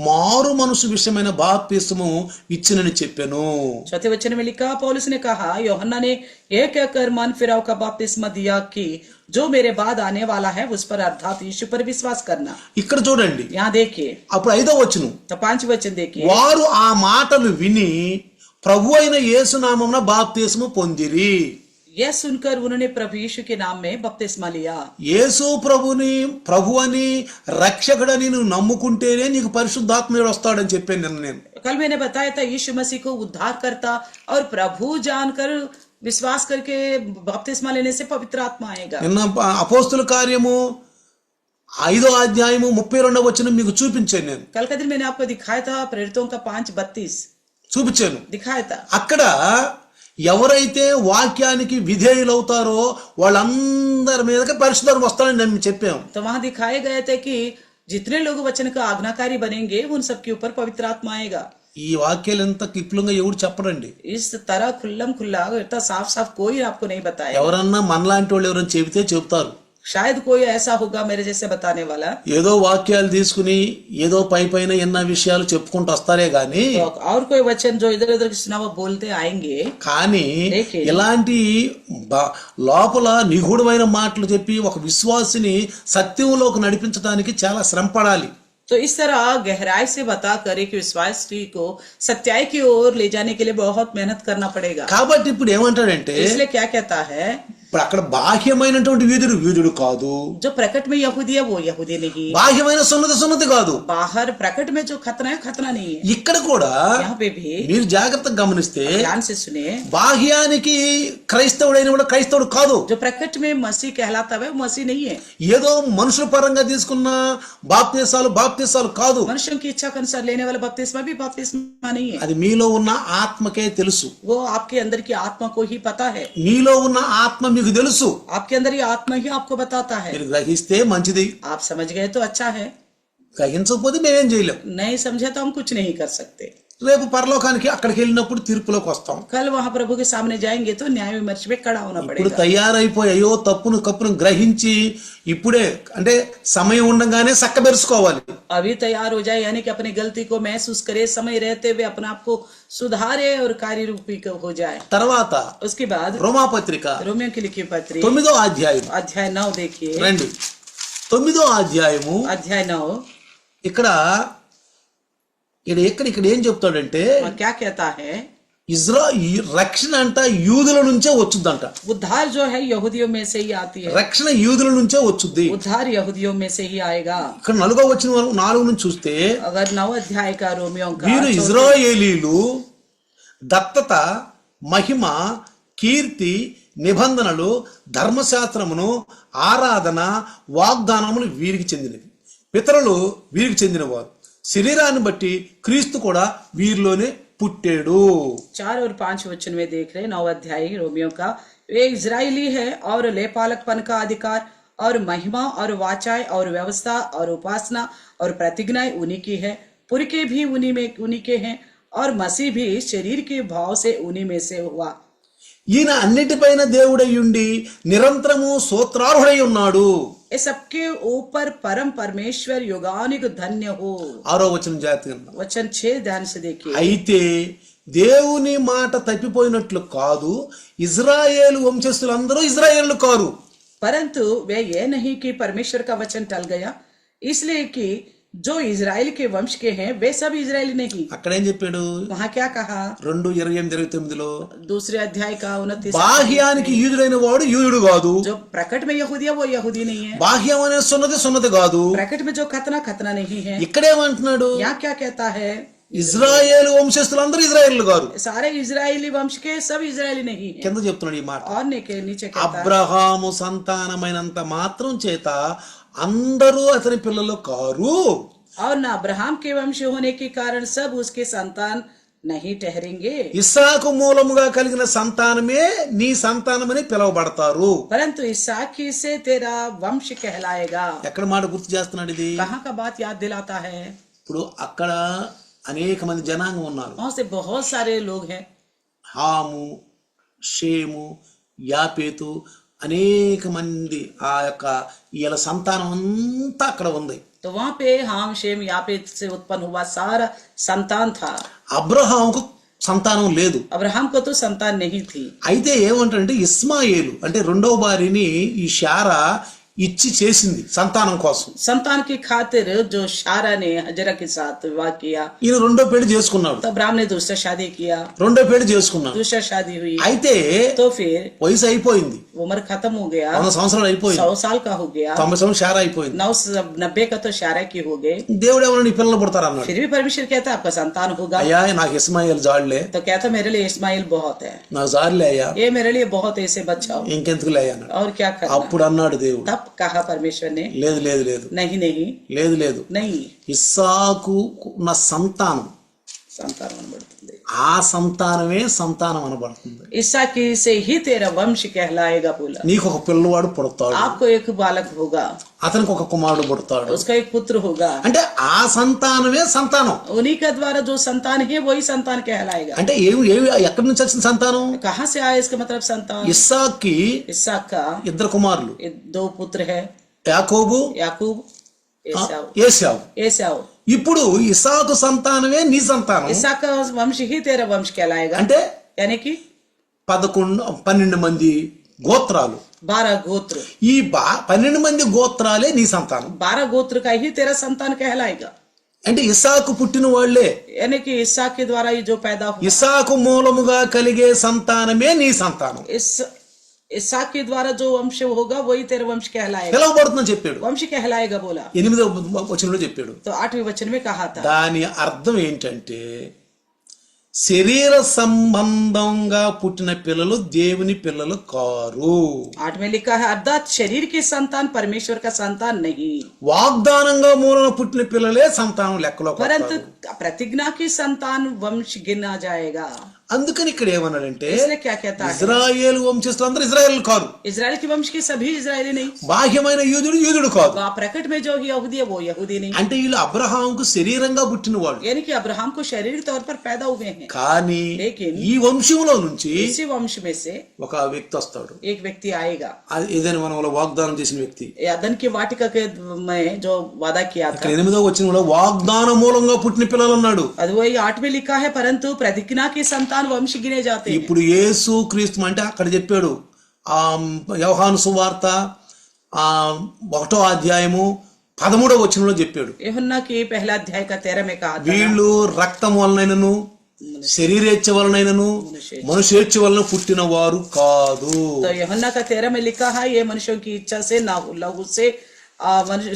మారు మనసు విషయమైన బాప్తిస్మము ఇచ్చినని చెప్పాను. चौथे वचन में लिखा पौलुस ने कहा यूहन्ना ने यह कहकर मन फिराव का बपतिस्मा दिया कि जो मेरे बाद आने वाला है उस पर अर्थात यीशु पर विश्वास करना। ఇక్కడ చూడండి, यहाँ देखिए అప్పుడు 5వ వచనం, तो 5 वचन देखिए, వారు ఆ మాటలు విని ప్రభు అయిన యేసు నామమున బాప్తిస్మము పొందిరి. यह सुनकर उन्होंने प्रभु यीशु के नाम में बपतिस्मा लिया। యేసు ప్రభు అని రక్షకుడని నువ్వు నమ్ముకుంటేనే నీకు పరిశుద్ధాత్ముడు వస్తాడని చెప్పాను నేను. कल मैंने बताया था यीशु मसीह को उद्धार करता और प्रभु जानकर विश्वास करके बपतिस्मा लेने से पवित्र आत्मा आएगा। నిన్న అపోస్తుల కార్యము 5వ అధ్యాయము 32వ వచనం మీకు చూపించాను నేను. कल का दिन मैंने आपको दिखाया था प्रेरितों का 5:32 చూపించాను. दिखाया था। అక్కడ ఎవరైతే వాక్యానికి విధేయులవుతారో వాళ్ళందరి మీదకి పరిశుద్ధాత్మ వస్తాడని నేను చెప్పాము. तो वहां दिखाए गए थे कि जितने लोग वचन का आज्ञाकारी बनेंगे उन सबके ऊपर पवित्र आत्मा आएगा। ఈ వాక్యాలు ఎంత క్లిప్లంగా ఎవరు చెప్పరండి. इस तरह खुल्लम खुल्ला इतना साफ साफ कोई आपको नहीं बताया। ఎవరన్నా మనలాంటి వాళ్ళు ఎవరైనా చెబుతారు, शायद कोई ऐसा होगा मेरे जैसे बताने वाला, ఏదో వాక్యాలు తీసుకుని ఏదో పైన ఎన్న విషయాలు చెప్పుకుంటూ వస్తారే గాని तो और कोई वचन जो इधर उधर सुना वो बोलते आएंगे। కానీ ఇలాంటి లోపల నిగూఢమైన మాటలు చెప్పి ఒక విశ్వాసిని సత్యంలోకి నడిపించడానికి చాలా శ్రమ పడాలి. तो इस तरह गहराई से बता कर एक विश्वासी को सच्चाई की ओर ले जाने के लिए बहुत मेहनत करना पड़ेगा। కాబట్టి ఇప్పుడు ఏమంటాడంటే, इसलिए क्या कहता है, ఇప్పుడు అక్కడ బాహ్యమైనటువంటి వీధుడు కాదు, जो प्रकट में यहूदी है वो यहूदी नहीं, బాహ్యమైన సున్నతి కాదు, बाहर प्रकट में जो खतना है खतना नहीं है। ఇక్కడ కూడా यहाँ पे भी మీరు జాగ్రత్తగా గమనిస్తే ध्यान से सुने, బాహ్యానికి క్రైస్తవుడైన కూడా క్రైస్తవుడు కాదు, जो प्रकट में मसीह कहलाता है वो मसीह नहीं है। ఏదో మనుషుల పరంగా తీసుకున్న బాప్తిసాలు కాదు, मनुष्यों की इच्छा के अनुसार लेने वाला बपतिस्मा भी बपतिस्मा नहीं है। అది మీలో ఉన్న ఆత్మకే తెలుసు. वो आपके अंदर की आत्मा को ही पता है। మీలో ఉన్న ఆత్మ మీకు తెలుసు. आपके अंदर ये आत्मा ही आपको बताता है। మీరు గ్రహిస్తే మంచిది, आप समझ गए तो अच्छा है, గ్రహించకపోతే మేమేం చేయలేం. नहीं समझे तो हम कुछ नहीं कर सकते। రేపు పరలోకానికి అక్కడికి వెళ్ళినప్పుడు తీర్పులోకి వస్తాం. कल वहां प्रभु के सामने जाएंगे तो न्याय विमर्श में खड़ा होना ఇప్పుడు पड़ेगा। తయారైపోయి అయ్యో కప్పును గ్రహించి ఇప్పుడే అంటే సమయం ఉండగానే చక్కబెరుచుకోవాలి. अभी तैयार हो जाए, यानी कि अपनी गलती को महसूस करे, समय रहते हुए अपने आप को सुधारे और कार्य रूपी हो जाए। తర్వాత उसके बाद రోమాపత్రిక रोमियो की लिखी पत्री 9వ అధ్యాయం अध्याय 9 देखिए, రండి. 9వ అధ్యాయము अध्याय 9 ఇక్కడ ఏం చెప్తాడంటే, क्या कहता है, రక్షణ అంట యూదుల నుంచే వచ్చుద్దంట. उद्धार जो है यहूदियों में से ही आती है। రక్షణ యూదుల నుంచే వచ్చుద్ది. उद्धार यहूदियों में से ही आएगा। ఇక్కడ 4వ వచనం 4 నుంచి చూస్తే, अगर 9 अध्याय का रोमियो का వీరు ఇజ్రాయేలీలు దత్తత, మహిమ, కీర్తి, నిబంధనలు, ధర్మశాస్త్రమును, ఆరాధన, వాగ్దానములు వీరికి చెందినవి. పితరులు వీరికి చెందినవారు, శరీరాన్ని బట్టి క్రీస్తు కూడా వీరిలోనే పుట్టాడు. 4 और 5 वचन में देख रहे 9 अध्याय रोमियो का, वे इजरायली है और लेपालकपन का अधिकार और महिमा और वाचाएं और व्यवस्था और उपासना और प्रतिज्ञाएं उन्हीं की है, पुरखे भी उन्हीं के हैं और मसीह भी शरीर के भाव से उन्हीं में से हुआ। ఈయన అన్నిటిపైన దేవుడై ఉండి నిరంతరము స్తోత్రార్హుడై ఉన్నాడు. ये सबके ऊपर परम परमेश्वर युगानुग धन्य हो. 6వ వచనం జాగ్రత్తగా. वचन 6 ध्यान से देखिए. అయితే దేవుని మాట తప్పిపోయినట్లు కాదు, ఇజ్రాయేలు వంశస్థులందరూ ఇజ్రాయేలు కారు. परंतु वे ये नहीं कि परमेश्वर का वचन टल गया, इसलिए कि जो इजराइल के वंश के हैं वे सब इजरायली नहीं. అక్కడ ఏం చెప్పాడు? वहाँ क्या कहा? 2:28-29లో दूसरे अध्याय का 29. బాహ్యానికి యూదుడైన వాడు యూదుడు కాదు, जो प्रकट में यहूदी है वो यहूदी नहीं है. బాహ్యం అనే సున్నతి కాదు. प्रकट में जो खतना नहीं है. ఇక్కడేమంటున్నాడు? यहाँ क्या कहता है? ఇజ్రాయేలు వంశస్థులందరూ ఇజ్రాయేలు గారు. सारे इजरायली वंश के सब इजरायली नहीं है. కింద చెప్తున్నాడు ఈ మాట. और नीचे कहता है అబ్రహాము సంతానమైనంత మాత్రం చేత అందరూ అతని పిల్లలు కారు. और न अब्राहम के वंश होने के कारण सब उसके संतान नहीं ठहरेंगे, ఇస్సాకు మూలముగా కలిగిన సంతానమే నీ సంతానమని పిలువబడతారు. परंतु इसहाक से तेरा वंश कहलाएगा. ఎక్కడ మాట గుర్తు చేస్తున్నాడు ఇది? कहाँ का बात याद दिलाता है? ఇప్పుడు అక్కడ అనేక మంది జనాంగం ఉన్నారు. वहां से बहुत सारे लोग हैं. హాము, షేము, యాపేతు అనేక మంది ఆ యొక్క వీళ్ళ సంతానం అంతా అక్కడ ఉంది. तो वहां पे हाम शेम यापेत से उत्पन्न हुआ सारा संतान था. అబ్రహాముకు సంతానం లేదు. अब्राहम को तो संतान नहीं थी. అయితే ఏమంటారంటే ఇస్మాయేలు అంటే రెండవ భార్యని ఈ శారా ఇచ్చి చేసింది సంతానం కోసం. संतान की खातिर जो शारा ने हजरा के साथ विवाह किया, ఈయన రెండో పెళ్లి చేసుకున్నాడు. तो अब्राहम ने दूसरा शादी किया, రెండో పెళ్లి చేసుకున్నాడు. दूसरा शादी हुई. అయితే तो फिर వయసు అయిపోయింది, उम्र खत्म हो गया, 100 సంవత్సరాలు అయిపోయింది, 100 साल का हो गया, 90 సంవత్సరాలు శారా అయిపోయింది. 90 का तो शारा की हो गए. దేవుడు ఏమన్నా నీ పిల్లలు పుడతారు అన్నాడు. फिर भी परमेश्वर कहता है आपका संतान होगा. అయ్యా నాకు ఇస్మాయిల్ జాడ్లే, तो कहता मेरे लिए इस्माइल बहुत है, నాకు జాడ్లే అయ్యా, ये मेरे लिए बहुत है, इसे बचाओ. ఇంకెందుకులే అన్నాడు. और क्या करना? అప్పుడు అన్నాడు దేవుడు, तब कहा परमेश्वर ने లేదు లేదు లేదు नहीं नहीं లేదు లేదు नहीं, ఇస్సాకు నా సంతానం, संतान అనబడుతుంది. ఆ సంతానమే సంతానం అనబడుతుంది. इसहाक से ही तेरा वंश कहलाएगा बोला. నీకు ఒక పిల్లవాడు పుడతాడు, आपको एक बालक होगा, అతనికి ఒక కుమారుడు పుడతాడు. उसका एक पुत्र होगा. అంటే ఆ సంతానమే సంతానం. उन्हीं के द्वारा जो संतान है वही संतान कहलाएगा. అంటే ఏమి ఎక్కడి నుంచి వచ్చిన సంతానం? कहाँ से आया इसका मतलब संतान? ఇస్సాక్కి इसहाक का 2 కుమారులు, 2 पुत्र है, యాకోబు, याकूब, एसाव. ఏశావు. एसाव. ఇప్పుడు ఇస్సాకు సంతానమే నీ సంతానం. इसहाक का वंश ही तेरा वंश कहलाएगा. అంటే यानी कि 12 మంది గోత్రాలు. 12 गोत्र. ఈ 12 మంది గోత్రాలే నీ సంతానం. 12 गोत्र का ही तेरा संतान कहलाएगा. అంటే ఇస్సాకు పుట్టిన వాళ్లే, यानी कि इसहाक के द्वारा ये जो पैदा हुआ, ఇస్సాకు మూలముగా కలిగే సంతానమే నీ సంతానం. इसहाक के द्वारा जो वंश होगा वही तेरा वंश कहलाएगा. పిలవబడుతుందని చెప్పాడు. वंश कहलाएगा बोला. 8వ వచనంలో చెప్పాడు. तो 8वें वचन में कहा था. దాని అర్థం ఏంటంటే శరీర సంబంధంగా పుట్టిన పిల్లలు దేవుని పిల్లలు కారు. 8 में लिखा है अर्थात शरीर के संतान परमेश्वर का संतान नहीं, వాగ్దానంగా మూలన పుట్టిన పిల్లలే సంతానం లెక్కలో परंतु प्रतिज्ञा की संतान वंश गिना जाएगा. అందుకని ఇక్కడ ఏమన్నాడంటే इसलिए क्या कहता है? ఇజ్రాయేలు వంశస్థులందరూ ఇజ్రాయేల్ కారు, इजराइल के वंश के सभी इजरायली नहीं, బాహ్యమైన యూదుడు కాదు. वह प्रकट में जो यहूदी है वो यहूदी नहीं. అంటే వీళ్ళు అబ్రహాముకు శరీరంగా పుట్టిన వాళ్ళు. यानी कि अब्राहम को शारीरिक तौर पर पैदा हुए हैं, కానీ लेकिन ఈ వంశంలో నుంచి इसी वंश में से ఒక వ్యక్తి వస్తాడు. एक व्यक्ति आएगा. అది ఏదైనా మనం వాగ్దానం చేసిన వ్యక్తి. अदन की वाटिका के में जो वादा किया था, 8వ వచనంలో వాగ్దాన మూలంగా పుట్టిన పిల్లలు అన్నాడు. అది वही 8 में लिखा है परंतु प्रतिज्ञा के संतान वंश गिने जाते हैं. ఇప్పుడు యేసు క్రీస్తు అంటే అక్కడ చెప్పాడు. ఆ యోహాను సువార్త 1వ అధ్యాయము 13వ వచనంలో చెప్పాడు. యూహన్నా की पहला अध्याय का 13 में कहा था, వీళ్ళు రక్తం వలనైనను శరీరేచ్ఛ వలనైనను మనుషేచ్ఛ వలన పుట్టిన వారు కాదు. तो यूहन्ना का 13 में लिखा है ये मनुष्यों की इच्छा से ना लहू से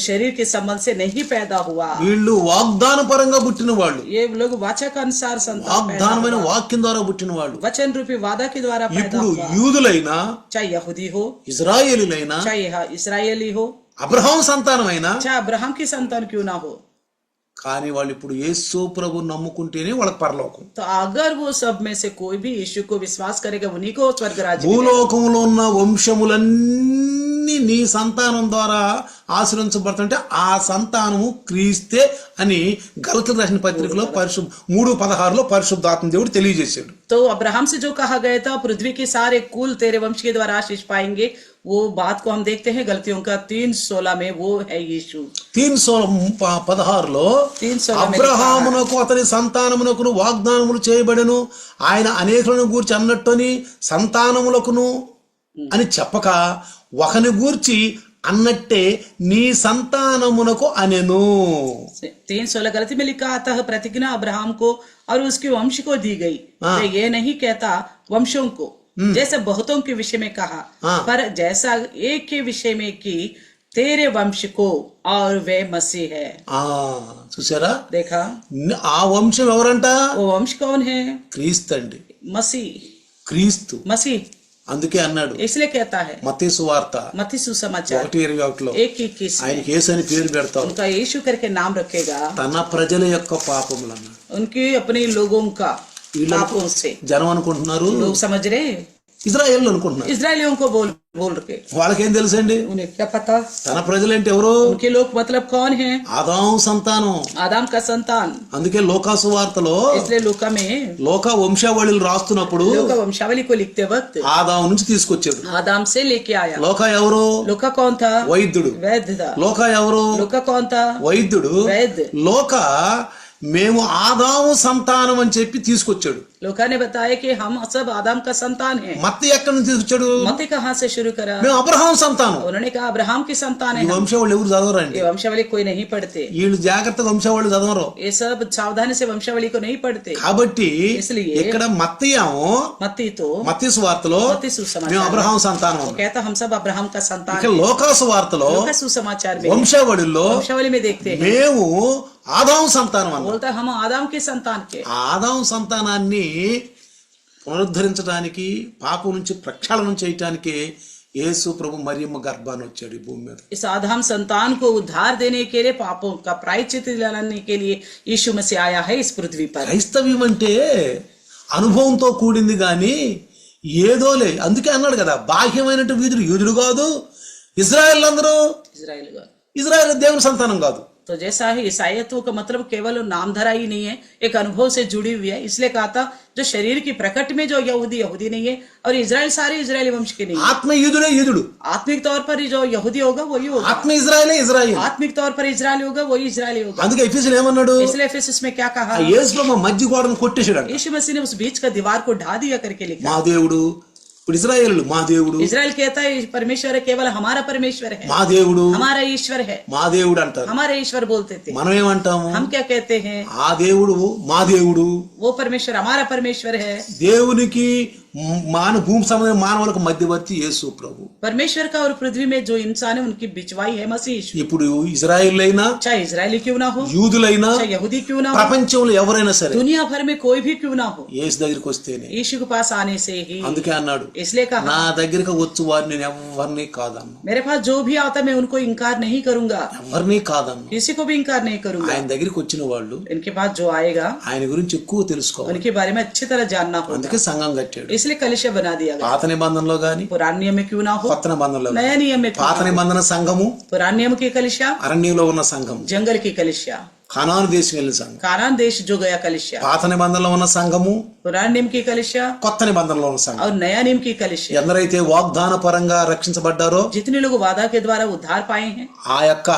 शरीर के संबंध से नहीं पैदा हुआ. వీళ్ళు వాగ్దాన పరంగా పుట్టిన వాళ్ళు, ये लोग वाचा का अनुसार संतान पैदा వాగ్దానమైన हुआ. వాక్యం ద్వారా పుట్టిన వాళ్ళు. वचन रूपी वादा के द्वारा पैदा ఇప్పుడు हुआ. యూదులైనా चाहे यहूदी हो, ఇజ్రాయేలీలైనా चाहे इसराइली हो, అబ్రహాం సంతానమైనా चाहे अब्राहम की संतान क्यों ना हो, కానీ వాళ్ళు ఇప్పుడు యేసు ప్రభు నమ్ముకుంటేనే వాళ్ళకి పరలోకం. तो अगर वो सब में से कोई भी यीशु को विश्वास करेगा उन्हीं को स्वर्ग राज्य मिलेगा। భూలోకంలో ఉన్న వంశములన్నీ నీ సంతానం ద్వారా ఆశీర్వదించబడుతుంటే ఆ సంతానము క్రీస్తే అని గలతీయులకు రాసిన పత్రికలో 3:16 పరిశుద్ధాత్మ దేవుడు తెలియజేశాడు. तो अब्राहम से जो कहा गया था पृथ्वी के सारे कुल तेरे वंश के द्वारा आशीष पाएंगे, वो बात को हम देखते हैं गलतियों का 3:16 में, वो है यीशु। 3:16 3:16 అబ్రహామునకు అతని సంతానమునకును వాగ్దానములు చేయబడెను, ఆయన అనేకులను గూర్చి అన్నట్టుని సంతానములకును అని చెప్పక ఒకని గూర్చి అన్నట్టే నీ సంతానమునకు అనెను. 3:16 गलती में लिखा आता है प्रतिज्ञा अब्राहम को और उसके वंश को दी गई। तो ये नहीं कहता वंशों को जैसे बहुतों के विषय में कहा, पर जैसा एक के विषय में कि तेरे वंश को और वे मसीह है। చూసారా, देखा ఆ వంశం ఎవరంట? वो वंश कौन है? క్రీస్తు అండి, मसीह, క్రీస్తు. मसीह అందుకే అన్నాడు इसलिए कहता है మత్తయి సువార్త मत्ती सुसमाचार 1:21 1:21 ఆయనకి యేసు అని పేరు పెడతారు. उनका यीशु करके नाम रखेगा, తన ప్రజల యొక్క పాపములు అన్నాడు. उनके अपने लोगों का पापों से। జనం అనుకుంటున్నారు लोग समझ रहे ఇజ్రాయేల్ అనుకుంటున్నారు. इजरायलियों को बोल रहे, వాళ్ళకేం తెలుసండి उन्हें क्या पता తన ప్రజలంటే ఎవరు? उनके लोग मतलब कौन है? ఆదాము సంతానం. आदम का संतान। అందుకే లోకాసు వార్తలో इसलिए लूका में లోక వంశావళిలు రాస్తున్నప్పుడు लूका वंशावली को लिखते वक्त ఆదాము నుంచి తీసుకొచ్చారు. आदम से लेके आया। లోక ఎవరు? लूका कौन था? వైద్యుడు. वैद्य था। లోక ఎవరు? लूका कौन था? వైద్యుడు. वैद्य। లోక మేము ఆదాము సంతానం అని చెప్పి తీసుకొచ్చాడు. लूका ने बताया कि हम सब आदम का संतान हैं। మత్తయి ఎక్కడి నుంచి తీసుకొచ్చాడు? मत्ती कहाँ से शुरू करा? మేము అబ్రహాం సంతానం. उन्होंने कहा अब्राहम की संतान ఈ है। వంశావళి ఎవరు చదవరండి? ये वंशावली कोई नहीं पढ़ते, వీళ్ళు జాగ్రత్తగా వంశావళి చదవరు. ये सब सावधानी से वंशावली को नहीं पढ़ते। కాబట్టి इसलिए ఇక్కడ మత్తయేమో मत्ती तो మత్తయి సువార్తలో मत्ती सुसमाचार మేము అబ్రహాం సంతానం वो అన్నాడు. कहता हम सब अब्राहम का संतान ఇక లోకాసు వార్తలో लूका सुसमाचार में వంశావళిలో वंशावली में देखते हैं మేము ఆదాము సంతానం అన్నాడు. बोलता हम आदम के संतान के। ఆదాము సంతానాన్ని పునరుద్ధరించడానికి, పాపం నుంచి ప్రక్షాళన చేయటానికి యేసు ప్రభు మరియమ్మ గర్భాన్ని వచ్చాడు ఈ భూమి మీద. इस आदम संतान को उद्धार देने के लिए, पापों का प्रायश्चित दिलाने के लिए यीशु मसीह आया है इस पृथ्वी पर। క్రైస్తవ్యం అంటే అనుభవంతో కూడింది గాని ఏదోలే. అందుకే అన్నాడు కదా, బాహ్యమైనటు వీధుడు యూదుడు కాదు, ఇజ్రాయెల్ అందరూ ఇజ్రాయెల్ దేవుని సంతానం కాదు. तो जैसा है ईसाइयतों का मतलब केवल नामधरा ही नहीं है, एक अनुभव से जुड़ी हुई है। इसलिए कहा था जो शरीर की प्रकट में जो यहूदी नहीं है और इजराइल सारे इजरायली वंश के नहीं है। ఆత్మ యూదుడే యూదుడు, आत्मिक तौर पर जो यहूदी होगा वही होगा, ఆత్మ ఇజ్రాయెలే ఇజ్రాయెల్. आत्मिक तौर पर इजरायली होगा वही इजरायली होगा। అందుకే ఎఫెసీయులు ఏమన్నాడు? इसलिए एफेसस में क्या कहा? యేసు ప్రభు మధ్య గోడను కొట్టేశాడు. यीशु मसीह ने उस बीच का दीवार को ढा दिया करके लिखा। మా దేవుడు, ఇప్పుడు ఇజ్రాయేల్ మా దేవుడు, इजराइल कहता है परमेश्वर है, केवल हमारा परमेश्वर है, మా దేవుడు, हमारा ईश्वर है, మా దేవుడు అంటారు. हमारे ईश्वर बोलते थे। మనం ఏమంటాము? हम क्या कहते हैं? ఆ దేవుడు మా దేవుడు. वो परमेश्वर हमारा परमेश्वर है। దేవునికి భూమి సంబంధమైన మానవులకు మధ్యవర్తి యేసు ప్రభు. परमेश्वर का और पृथ्वी में जो इंसान है उनकी बिचवाई है मसीह यीशु। ఇప్పుడు ఇజ్రాయేల్ అయినా, चाहे इजरायली क्यों ना हो, యూదులైనా, चाहे यहूदी क्यों ना हो, ప్రపంచంలో ఎవరైనా సరే दुनिया भर में कोई भी क्यों ना हो, యేసు దగ్గరికి వస్తేనే. यीशु के पास आने से ही। అందుకే అన్నాడు, इसलिए कहा నా దగ్గరికి వచ్చు వారిని నేను ఎవరిని కాదన్నా, मेरे पास जो भी आता मैं उनको इनकार नहीं करूंगा, ఎవరిని కాదన్నా. किसी को भी इनकार नहीं करूंगा। ఆయన దగ్గరికి వచ్చిన వాళ్ళు इनके पास जो आएगा ఆయన గురించి ఎక్కువ తెలుసుకోవాలి. उनके बारे में अच्छी तरह जानना होगा। అందుకే సంఘం కట్టాడు. इसलिए कलिशा बना दिया गया। పాత నిబంధనలో గాని, पुराने नियम में क्यों ना हो, కొత్త నిబంధనలో नया नियम में क्यों పాత ना हो। నిబంధన సంఘము, पुराने नियम की कलिशा, అరణ్యంలో ఉన్న సంఘము, जंगल की कलिशा, ఖనాను దేశం వెళ్ళిన సంఘం. कानान देश जो गया कलिशा, పాత నిబంధనలో ఉన్న సంఘము, पुराने नियम की कलिशा కొత్త నిబంధనలో ఉన్న సంఘం. और नया नियम की कलिशा। ఎందరైతే వాగ్దాన పరంగా రక్షించబడ్డారో जितने लोग वादा के द्वारा उद्धार पाए हैं, ఆ యొక్క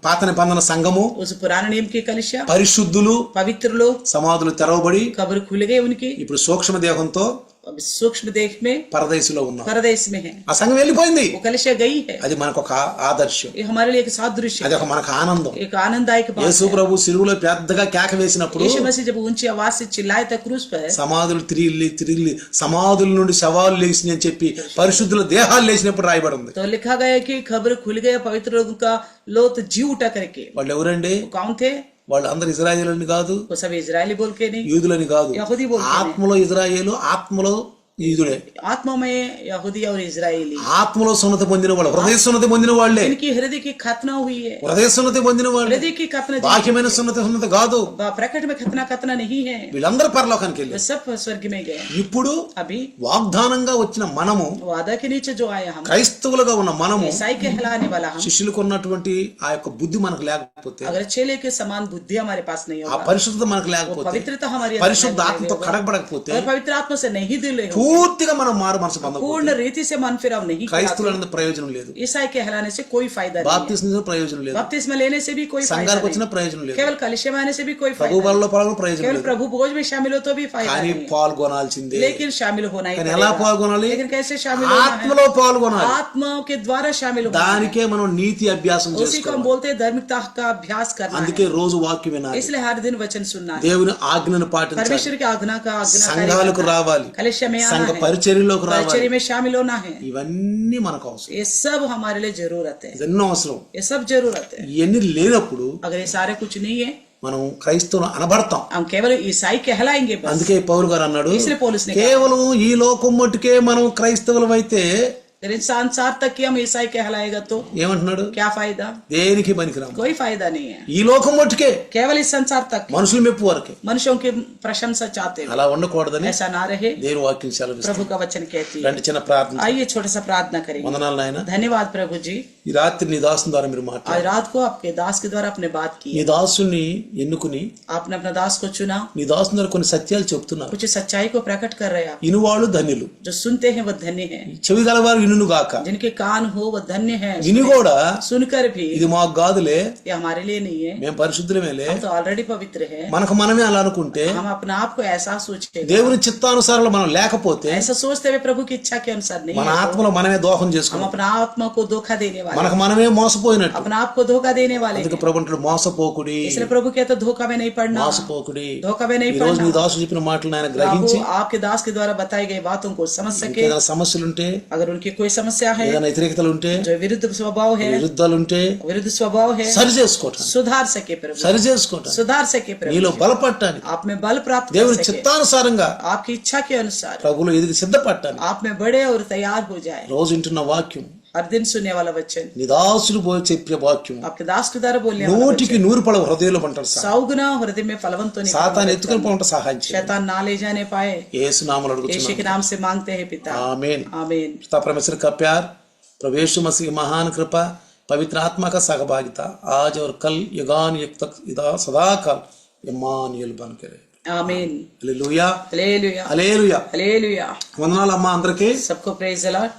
పాత నిబంధన సంఘము, उस पुराने नियम की कलिशा, పరిశుద్ధులు, पवित्र लोग, సమాధులు తెరవబడి कब्र खुल गए उनकी, ఇప్పుడు సూక్ష్మ దేహంతో अब सूक्ष्म देश में పరదేశంలో ఉన్నారు. परदेश में है, ఆ సంఘం వెళ్ళిపోయింది. वो कलिशा गई है। అది మనకు ఒక ఆదర్శం, ये हमारे लिए एक सादृश्य అది है, ఒక మనకు ఆనందం. एक आनंददायक बात యేసు है। ప్రభు సిలువలో పెద్దగా కేక వేసినప్పుడు यीशु मसीह जब ऊंची आवाज से चिल्लाए थे क्रूस पर, సమాధులు తిరిగి సమాధుల నుండి శవాలు లేచినాయి అని చెప్పి పరిశుద్ధుల దేహాలు లేచినప్పుడు రాయబడి ఉంది. तो लिखा गया कि खबर खुल गया पवित्र लोगों का लोथ जी उठा करके। వాళ్ళు ఎవరండి? वो कौन थे? వాళ్ళు అందరు ఇజ్రాయేలుని కాదు, वो सब इजरायली बोल के नहीं, యూదులని కాదు, यहूदी बोल के नहीं। ఆత్మలో ఇజ్రాయేలు, ఆత్మలో ఈదుడే. आत्मा में यहूदी और इजरायली, ఆత్మలో సున్నతి పొందిన వాళ్ళు, హృదయ సున్నతి పొందిన వాళ్లే. इनकी हृदय की खतना हुई है, హృదయ సున్నతి పొందిన వాళ్ళు. हृदय की खतना, బాహ్యమైన సున్నతి కాదు. प्रकट में खतना नहीं है, వీళ్ళందరూ పరలోకానికి वे వెళ్ళారు. सब स्वर्ग में गए. ఇప్పుడు अभी వాగ్దానంగా వచ్చిన మనము, वादा के नीचे जो आया हम, క్రైస్తవులుగా ఉన్న మనము, ईसाई कहलाने वाला हम, శిష్యులకు ఉన్నటువంటి ఆ యొక్క బుద్ధి మనకు లేకపోతే, अगर चेले के समान बुद्धि हमारे पास नहीं ఆ होगा, పరిశుద్ధత మనకు లేకపోతే, पवित्रता हमारी పరిశుద్ధ ఆత్మతో కడగబడకపోతే, अगर पवित्र आत्मा से नहीं दिले हो, పూర్తిగా మనం మారు మనసు పొందకపోతే पूर्ण रीति से मन फिराव नहीं किया, క్రైస్తవులైన ప్రయోజనం లేదు. ईसाई कहलाने से कोई फायदा नहीं, బాప్తిస్మం ప్రయోజనం లేదు. बपतिस्मा लेने से भी कोई फायदा సంఘానికి नहीं, వచ్చిన ప్రయోజనం లేదు. केवल कलिशे में आने से भी कोई ప్రభు फायदा బలలో नहीं, పాల్గొన ప్రయోజనం केवल లేదు. प्रभु भोज में शामिल हो तो भी फायदा కానీ नहीं, పాల్గొనాల్సిందే. लेकिन शामिल होना ही కానీ ఎలా पड़ेगा. పాల్గొనాలి? लेकिन कैसे शामिल होना है? ఆత్మలో పాల్గొనాలి. आत्मा के द्वारा शामिल होना है. దానికే మనం నీతి అభ్యాసం उसी को हम చేసుకోవాలి. बोलते हैं धार्मिकता का अभ्यास करना అందుకే है, రోజు వాక్యం వినాలి. इसलिए हर दिन वचन सुनना है, దేవుని ఆజ్ఞను పాటించాలి. परमेश्वर की आज्ञा का సంఘాలకు రావాలి. कलिशे में आना సంఘ है, పరిచర్యలోకి రావాలి. परिचर्या में शामिल होना है. ఇవన్నీ మనకు అవసరం. ये सब हमारे लिए जरूरत है, ఇదన్నో అవసరం. ये सब जरूरत है. ఇవన్నీ లేనప్పుడు अगर ये सारे कुछ नहीं है, మనం క్రైస్తవులు అనబడతాం. हम केवल ईसाई कहलाएंगे बस. అందుకే పౌలు గారు అన్నాడు, इसलिए पौलुस ने कहा, కేవలం ఈ లోకం మట్టుకే మనం క్రైస్తవులం అయితే अगर इन संसार तक की हम ईसाई कहलाएगा तो ఏమంటున్నాడు? क्या फायदा? దేనికి పనికిరాము. कोई फायदा नहीं है. ఈ లోకం మట్టుకే, केवल इस संसार तक మనుషుల మెప్పు వరకే. मनुष्यों की प्रशंसा चाहते हैं, అలా ఉండకూడదని ऐसा ना रहे. దేవుని వాక్యం సెలవిస్తుంది. प्रभु का वचन कहती है. రండి చిన్న ప్రార్థన. आइए छोटा सा प्रार्थना करेंगे. వందనాలు నాయన. धन्यवाद प्रभु जी, ఈ రాత్రి నీ దాసుని ద్వారా మీరు आज మాట్లాడారు. रात को आपके दास के द्वारा आपने बात की, నీ దాసుని ఎన్నుకుని आपने अपना दास को चुना, నీ దాసుని ద్వారా కొన్ని సత్యాలు చెప్తున్నారు. कुछ सच्चाई को प्रकट कर रहे हैं आप. ఇనువాళ్ళు ధన్యులు, जो सुनते हैं वो धन्य है, చెవి గలవారు ఇనును గాక. जिनके कान हो वो धन्य है. విని కూడా सुनकर भी ఇది మాకు కాదులే, ये हमारे लिए नहीं है, మేము పరిశుద్ధులమేలే, हम तो ऑलरेडी पवित्र है. మనకు మనమే అలా అనుకుంటే, हम अपना आप को ऐसा सोचते, దేవుని చిత్తానుసారంలో మనం లేకపోతే, ऐसा सोचते हुए प्रभु की इच्छा के अनुसार नहीं మన है, तो ఆత్మలో మనమే దోహం हम చేసుకున్నాం. अपना आत्मा को धोखा देने वाले, మనకు మనమే మోసపోయినట్టు. अपना आप को धोखा देने वाले అందుకే हैं. ప్రభు అంటాడు, మోసపోకుడి, इसलिए प्रभु कहता धोखा में नहीं पड़ना, మోసపోకుడి. धोखा में नहीं ఈ రోజు నీ पड़ना. దాసు చెప్పిన మాటలు ఆయన గ్రహించి, प्रभु आपके दास के द्वारा बताई गई बातों को समझ सके. ఏదైనా సమస్యలుంటే, अगर उनकी कोई समस्या है, ఏదైనా వ్యతిరేకతలు ఉంటే, जो विरुद्ध स्वभाव है, విరుద్ధాలుంటే विरुद्ध स्वभाव है, సరి చేసుకోవటం, सुधार सके प्रभु, సరి చేసుకోవటం, सुधार सके నీలో प्रभु, బలపడటానికి, आप में बल प्राप्त कर దేవుని सके, చిత్తానుసారంగా आपकी इच्छा के अनुसार ప్రభువులో ఎదిగి సిద్ధపడటానికి आप में बड़े और तैयार हो जाए. రోజు వింటున్న వాక్యం, हर दिन सुनने वाला वचन, నీ దాసులు పోయి చెప్పే వాక్యం आपके दास के द्वारा बोलने वाला నూటికి 100 పడవ హృదయంలో పంటాడు. 100 गुना हृदय में फलवंत होने का సాతాను मदद ఎత్తుకొని करना. పోవటం సహాయం చేయండి. शैतान ना ले जाने पाए, యేసు నామములో यीशु అడుగుతున్నాను. के नाम से मांगते हैं पिता, आमीन. आमीन. पिता परमेश्वर का प्यार, प्रभु यीशु मसीह की महान कृपा, पवित्र आत्मा का सहभागिता आज और कल युगान युग तक सदा काल इम्मानुएल बन के रहे. आमीन. హల్లెలూయా, हालेलुया, హల్లెలూయా. हालेलुया. వందనాలు అమ్మా అందరికీ. सबको प्रेज द लॉर्ड.